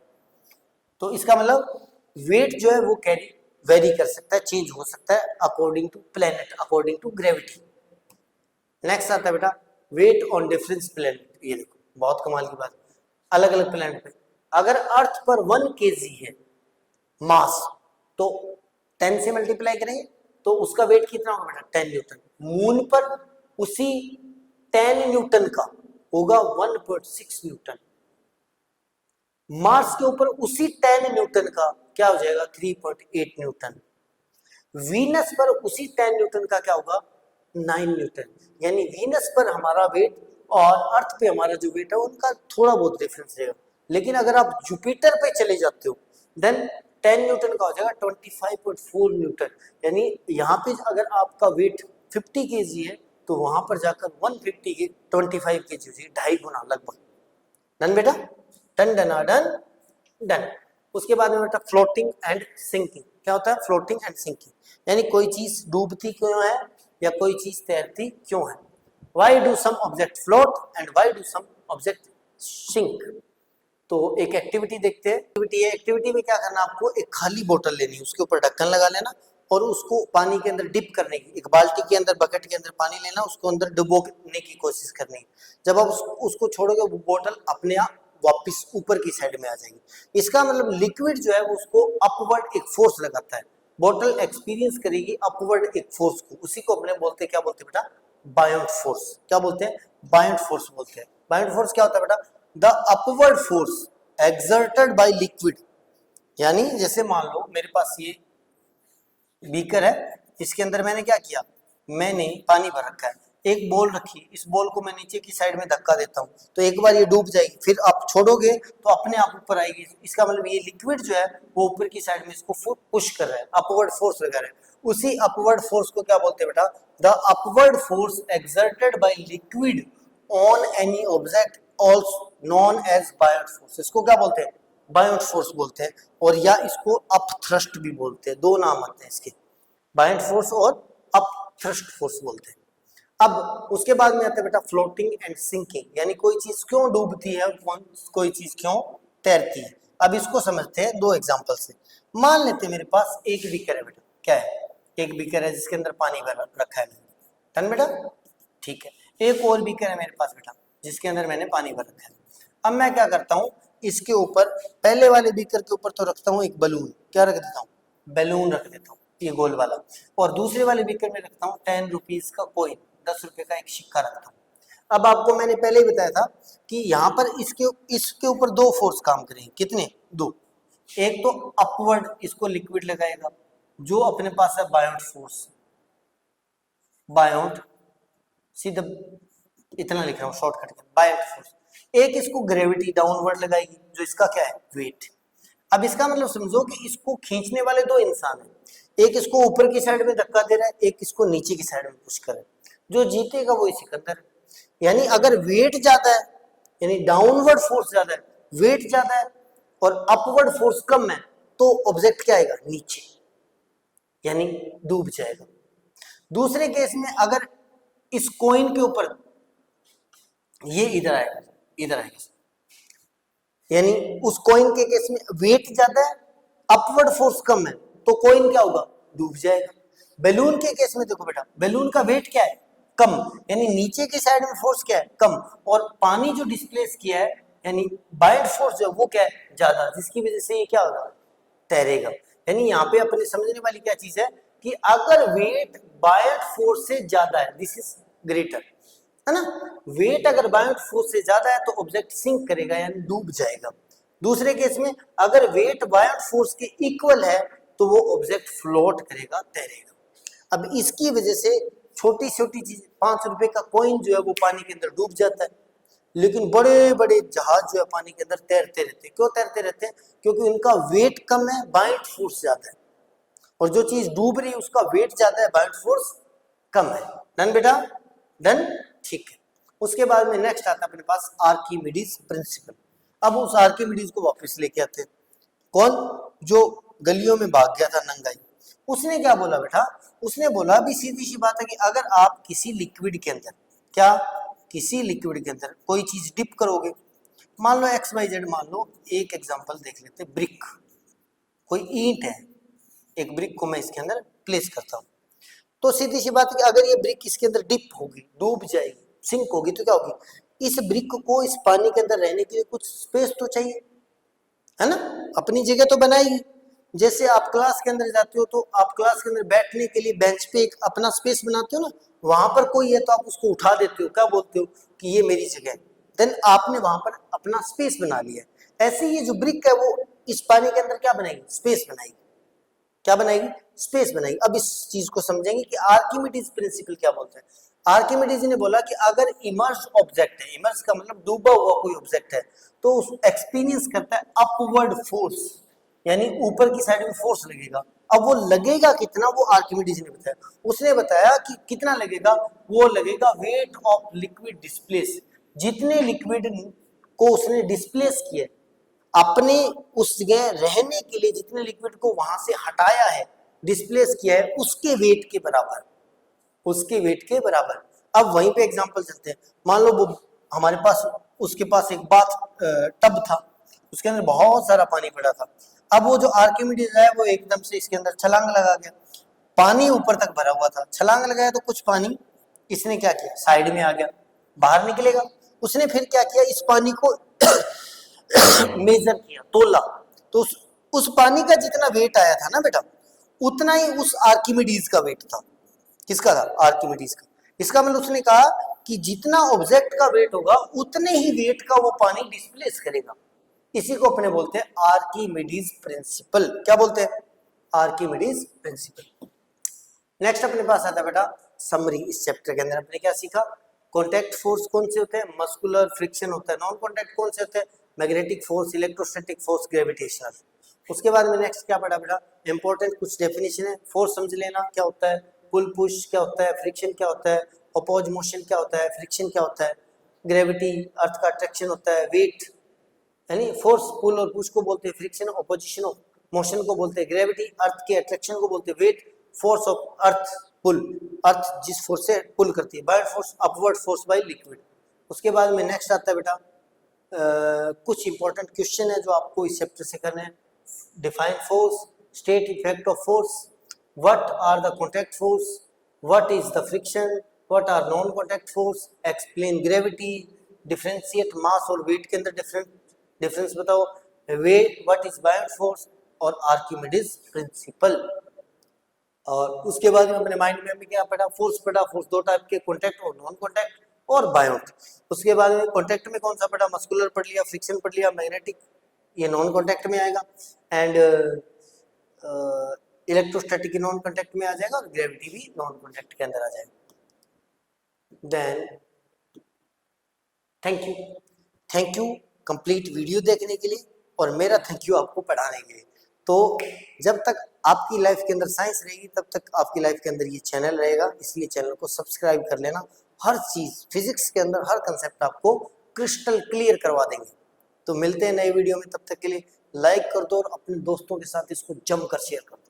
तो इसका मतलब वेट जो है वो कैरी वेरी कर सकता है, चेंज हो सकता है according to planet, according to gravity. Next आता है बेटा वेट ऑन डिफरेंट प्लेनेट। ये देखो बहुत कमाल की बात, अलग अलग प्लेनेट पे अगर अर्थ पर 1 kg है मास, तो 10 से मल्टीप्लाई करेंगे तो उसका वेट कितना होगा बेटा? 10 न्यूटन। मून पर उसी 10 न्यूटन का होगा 1.6 न्यूटन। मार्स के ऊपर उसी 10 न्यूटन का क्या हो जाएगा? 3.8 न्यूटन। वीनस पर उसी 10 न्यूटन का क्या होगा? 9 न्यूटन। यानी वीनस पर हमारा वेट और अर्थ पे हमारा जो वेट है उनका थोड़ा बहुत डिफरेंस रहेगा। लेकिन अगर आप जुपिटर पे चले जाते हो देन 10 न्यूटन का हो जाएगा 25.4 न्यूटन। यानी यहाँ पे अगर आपका वेट 50 केजी है तो वहां पर जाकर 150 के 25 केजी हो जाएगी, 2.5 गुना लगभग। डन बेटा, डन डन डन डन। उसके बाद में बेटा फ्लोटिंग एंड सिंकिंग। क्या होता है फ्लोटिंग एंड सिंकिंग? यानी कोई चीज डूबती क्यों है या कोई चीज तैरती क्यों है। Why do some object float and why do some object sink. तो एक एक्टिविटी देखते हैं। एक्टिविटी में क्या करना, आपको एक खाली बोतल लेनी है, उसके ऊपर ढक्कन लगा लेना और उसको पानी के अंदर डिप करने की, एक बाल्टी के अंदर बकेट के अंदर पानी लेना, उसको अंदर डुबोने की कोशिश करनी है। जब आप उसको छोड़ोगे वो बोतल अपने आप वापस ऊपर की साइड में आ जाएगी। इसका मतलब लिक्विड जो है वो उसको अपवर्ड एक फोर्स लगाता है। बोतल एक्सपीरियंस करेगी अपवर्ड एक फोर्स को, उसी को अपने बोलते हैं, क्या बोलते हैं बेटा, बायोंट फोर्स। क्या बोलते हैं, बायोंट फोर्स बोलते हैं। बायोंट फोर्स क्या होता है बेटा, the upward force exerted by liquid. यानी जैसे मान लो मेरे पास ये बीकर है, इसके अंदर मैंने क्या किया, मैंने पानी भर रखा है, एक बॉल रखी, इस बॉल को मैं नीचे की साइड में धक्का देता हूँ तो एक बार ये डूब जाएगी, फिर आप छोड़ोगे तो अपने आप ऊपर आएगी। इसका मतलब ये लिक्विड जो है वो ऊपर की साइड में इसको पुश कर रहा है, अपवर्ड फोर्स लगा रहा है। उसी अपवर्ड फोर्स को क्या बोलते हैं बेटा, the upward force exerted by liquid on any object also known as buoyant force. इसको क्या बोलते हैं, बायोट फोर्स बोलते हैं, और या इसको अपथ्रस्ट भी बोलते हैं। दो नाम आते हैं इसके, बायोट फोर्स और अपथ्रस्ट फोर्स बोलते हैं। अब उसके बाद में आता है बेटा फ्लोटिंग एंड सिंकिंग। यानी कोई चीज क्यों डूबती है और कोई चीज क्यों तैरती है। अब इसको समझते हैं दो एग्जांपल से। मान लेते हैं मेरे पास एक बीकर है बेटा, क्या है, एक बीकर है जिसके अंदर पानी भर रखा है। डन बेटा, ठीक है। एक और बीकर है मेरे पास बेटा जिसके अंदर मैंने पानी भर रखा है। अब मैं क्या करता हूँ, इसके ऊपर पहले वाले बीकर के ऊपर तो रखता हूँ एक बलून, क्या रख देता हूँ, बैलून रख देता हूँ, ये गोल वाला। और दूसरे वाले बीकर में रखता हूँ 10 रुपीज का कोइन, 10 रुपए का एक सिक्का रखता हूँ। अब आपको मैंने पहले ही बताया था कि यहाँ पर इसके ऊपर दो फोर्स काम करेंगे, कितने, दो। एक तो अपवर्ड इसको लिक्विड लगाएगा जो अपने पास है बायोट फोर्स, बायोट, सीधा इतना लिख रहा हूँ शॉर्टकट में, बायोट फोर्स। एक इसको ग्रेविटी डाउनवर्ड लगाएगी जो इसका क्या है, वेट। अब इसका मतलब समझो कि इसको खींचने वाले दो इंसान हैं, एक इसको ऊपर की साइड में धक्का दे रहा है, एक इसको नीचे की साइड में पुश कर रहा है। जो जीतेगा वो सिकंदर। यानी अगर वेट ज्यादा है, यानी डाउनवर्ड फोर्स ज्यादा है, वेट ज्यादा है और अपवर्ड फोर्स कम है, तो ऑब्जेक्ट क्या आएगा, नीचे, यानी डूब जाएगा। दूसरे केस में अगर इस कॉइन के ऊपर ये इधर आएगा, इधर आएगा, यानी उस कॉइन के केस में वेट ज्यादा है, अपवर्ड फोर्स कम है, तो कॉइन क्या होगा, डूब जाएगा। बैलून के केस में देखो बेटा, बैलून का वेट क्या है, कम, यानी नीचे की साइड में फोर्स क्या है, कम, और पानी जो डिस्प्लेस किया है यानी बायोट फोर्स जो वो क्या है, ज्यादा, जिसकी वजह से ये क्या होगा, तैरेगा। यानी यहाँ पे अपने समझने वाली क्या चीज है कि अगर वेट बायोट फोर्स से ज्यादा है, दिस इज ग्रेटर, है ना, वेट अगर बायोट फोर्स से ज्यादा है तो ऑब्जेक्ट सिंक करेगा यानी डूब जाएगा। दूसरे केस में अगर वेट बायोट फोर्स के इक्वल है तो वो ऑब्जेक्ट फ्लोट करेगा, तैरेगा। अब इसकी वजह से छोटी छोटी चीज, 5 रुपए का कॉइन जो है वो पानी के अंदर डूब जाता है, लेकिन बड़े बड़े जहाज जो है पानी के अंदर तैरते रहते हैं। क्यों तैरते रहते हैं, क्योंकि उनका वेट कम है, बायोट फोर्स ज्यादा है, और जो चीज डूब रही है उसका वेट ज्यादा है, बायोट फोर्स कम है। डन बेटा, डन, ठीक है। उसके बाद में नेक्स्ट आता है अपने पास आर्किमिडीज प्रिंसिपल। अब उस आर्किमिडीज को वापस लेके आते हैं। कौन, जो गलियों में भाग गया था नंगाई, उसने क्या बोला बेटा, उसने बोला भी सीधी सी बात है कि अगर आप किसी लिक्विड के अंदर, क्या, किसी लिक्विड के अंदर कोई चीज डिप करोगे, मान लो XYZ, मान लो एक एग्जांपल देख लेते हैं, ब्रिक, कोई ईंट है, एक ब्रिक को मैं इसके अंदर प्लेस करता हूं, तो सीधी सी बात है कि अगर ये ब्रिक इसके अंदर डिप होगी, डूब जाएगी, सिंक होगी, तो क्या होगी, इस ब्रिक को इस पानी के अंदर रहने के लिए कुछ स्पेस तो चाहिए, है ना, अपनी जगह तो बनाएगी। जैसे आप क्लास के अंदर जाते हो तो आप क्लास के अंदर बैठने के लिए बेंच पे एक अपना स्पेस बनाते हो ना, वहां पर कोई है तो आप उसको उठा देते हो, क्या बोलते हो कि ये मेरी जगह है, देन आपने वहां पर अपना स्पेस बना लिया। ऐसे ये जो ब्रिक है वो इस पानी के अंदर क्या बनाएगी, स्पेस बनाएगी, क्या बनाएगी, स्पेस बनाएगी। अब इस चीज को समझेंगे कि आर्किमिडीज प्रिंसिपल क्या बोलते हैं। आर्किमिडीज ने बोला कि अगर इमर्स ऑब्जेक्ट है, इमर्स का मतलब डूबा हुआ कोई ऑब्जेक्ट है, तो उस एक्सपीरियंस करता है अपवर्ड फोर्स, यानी ऊपर की साइड में फोर्स लगेगा। अब वो लगेगा कितना, वो आर्किमिडीज ने बताया। उसने बताया कि कितना लगेगा, वो लगेगा वेट ऑफ लिक्विड डिस्प्लेस। जितने लिक्विड को उसने डिस्प्लेस किया, अपने उस जगह रहने के लिए जितने लिक्विड को वहां से हटाया है, डिस्प्लेस किया है, उसके वेट के बराबर, उसके वेट के बराबर। अब वहीं पे एग्जांपल चलते हैं। मान लो वो हमारे पास, उसके पास एक बाथ टब था, उसके अंदर बहुत सारा पानी पड़ा था। अब वो जो आर्किमिडीज है वो एकदम से इसके अंदर छलांग लगा गया, पानी ऊपर तक भरा हुआ था, छलांग लगाया तो कुछ पानी इसने क्या किया, साइड में आ गया, बाहर निकलेगा। उसने फिर क्या किया, इस पानी को मेजर किया, तोला, तो उस पानी का जितना वेट आया था ना बेटा, उतना ही उस आर्किमिडीज का वेट था। किसका था, आर्किमिडीज का। इसका मतलब उसने कहा कि जितना ऑब्जेक्ट का वेट होगा उतने ही वेट का वो पानी डिस्प्लेस करेगा। इसी को अपने बोलते हैं आर्किमिडीज प्रिंसिपल। क्या बोलते हैं, आर्किमिडीज प्रिंसिपल। नेक्स्ट अपने पास आता है बेटा समरी। इस चैप्टर के अंदर अपने क्या सीखा, कॉन्टैक्ट फोर्स कौन से होते हैं, मस्कुलर, फ्रिक्शन होता है, नॉन कॉन्टैक्ट कौन से होते हैं, magnetic force, electrostatic force, gravitational. उसके बाद में नेक्स्ट क्या पढ़ा बेटा, इंपॉर्टेंट कुछ डेफिनेशन है। फोर्स समझ लेना क्या होता है, पुल पुश क्या होता है, फ्रिक्शन क्या होता है, अपोज मोशन क्या होता है, फ्रिक्शन क्या होता है, ग्रेविटी अर्थ का अट्रैक्शन होता है, वेट यानी फोर्स पुल और पुश को बोलते हैं, फ्रिक्शन ऑपोजिशन ऑफ मोशन को बोलते हैं, ग्रेविटी अर्थ के अट्रैक्शन को बोलते हैं, वेट फोर्स ऑफ अर्थ पुल, अर्थ जिस फोर्स से पुल करती है, Biot force upward force by liquid. उसके बाद में नेक्स्ट आता है बेटा कुछ इंपॉर्टेंट क्वेश्चन है जो आपको इस चैप्टर से करने हैं। Define force, state effect of force, what are the contact force, what is the friction, what are non contact force, explain gravity, differentiate mass और वेट के अंदर डिफरेंस बताओ, weight, what is buoyant force और Archimedes principle. और उसके बाद में अपने माइंड में हमें क्या पढ़ा, फोर्स पढ़ा, फोर्स दो टाइप के, कॉन्टैक्ट और नॉन कॉन्टैक्ट और बायोट। उसके बाद में कॉन्टैक्ट में कौन सा पढ़ा, मस्कुलर पढ़ लिया, फ्रिक्शन पढ़ लिया, मैग्नेटिक ये नॉन कॉन्टैक्ट में आएगा, एंड इलेक्ट्रोस्टैटिक नॉन कॉन्टैक्ट में आ जाएगा और ग्रेविटी भी नॉन कॉन्टैक्ट के अंदर आ जाएगा। Then thank you complete video देखने के लिए और मेरा थैंक यू आपको पढ़ाने के लिए। तो जब तक आपकी लाइफ के अंदर साइंस रहेगी तब तक आपकी लाइफ के अंदर ये चैनल रहेगा, इसलिए चैनल को सब्सक्राइब कर लेना। हर चीज फिजिक्स के अंदर हर कंसेप्ट आपको क्रिस्टल क्लियर करवा देंगे। तो मिलते हैं नए वीडियो में, तब तक के लिए लाइक कर दो और अपने दोस्तों के साथ इसको जमकर शेयर कर दो।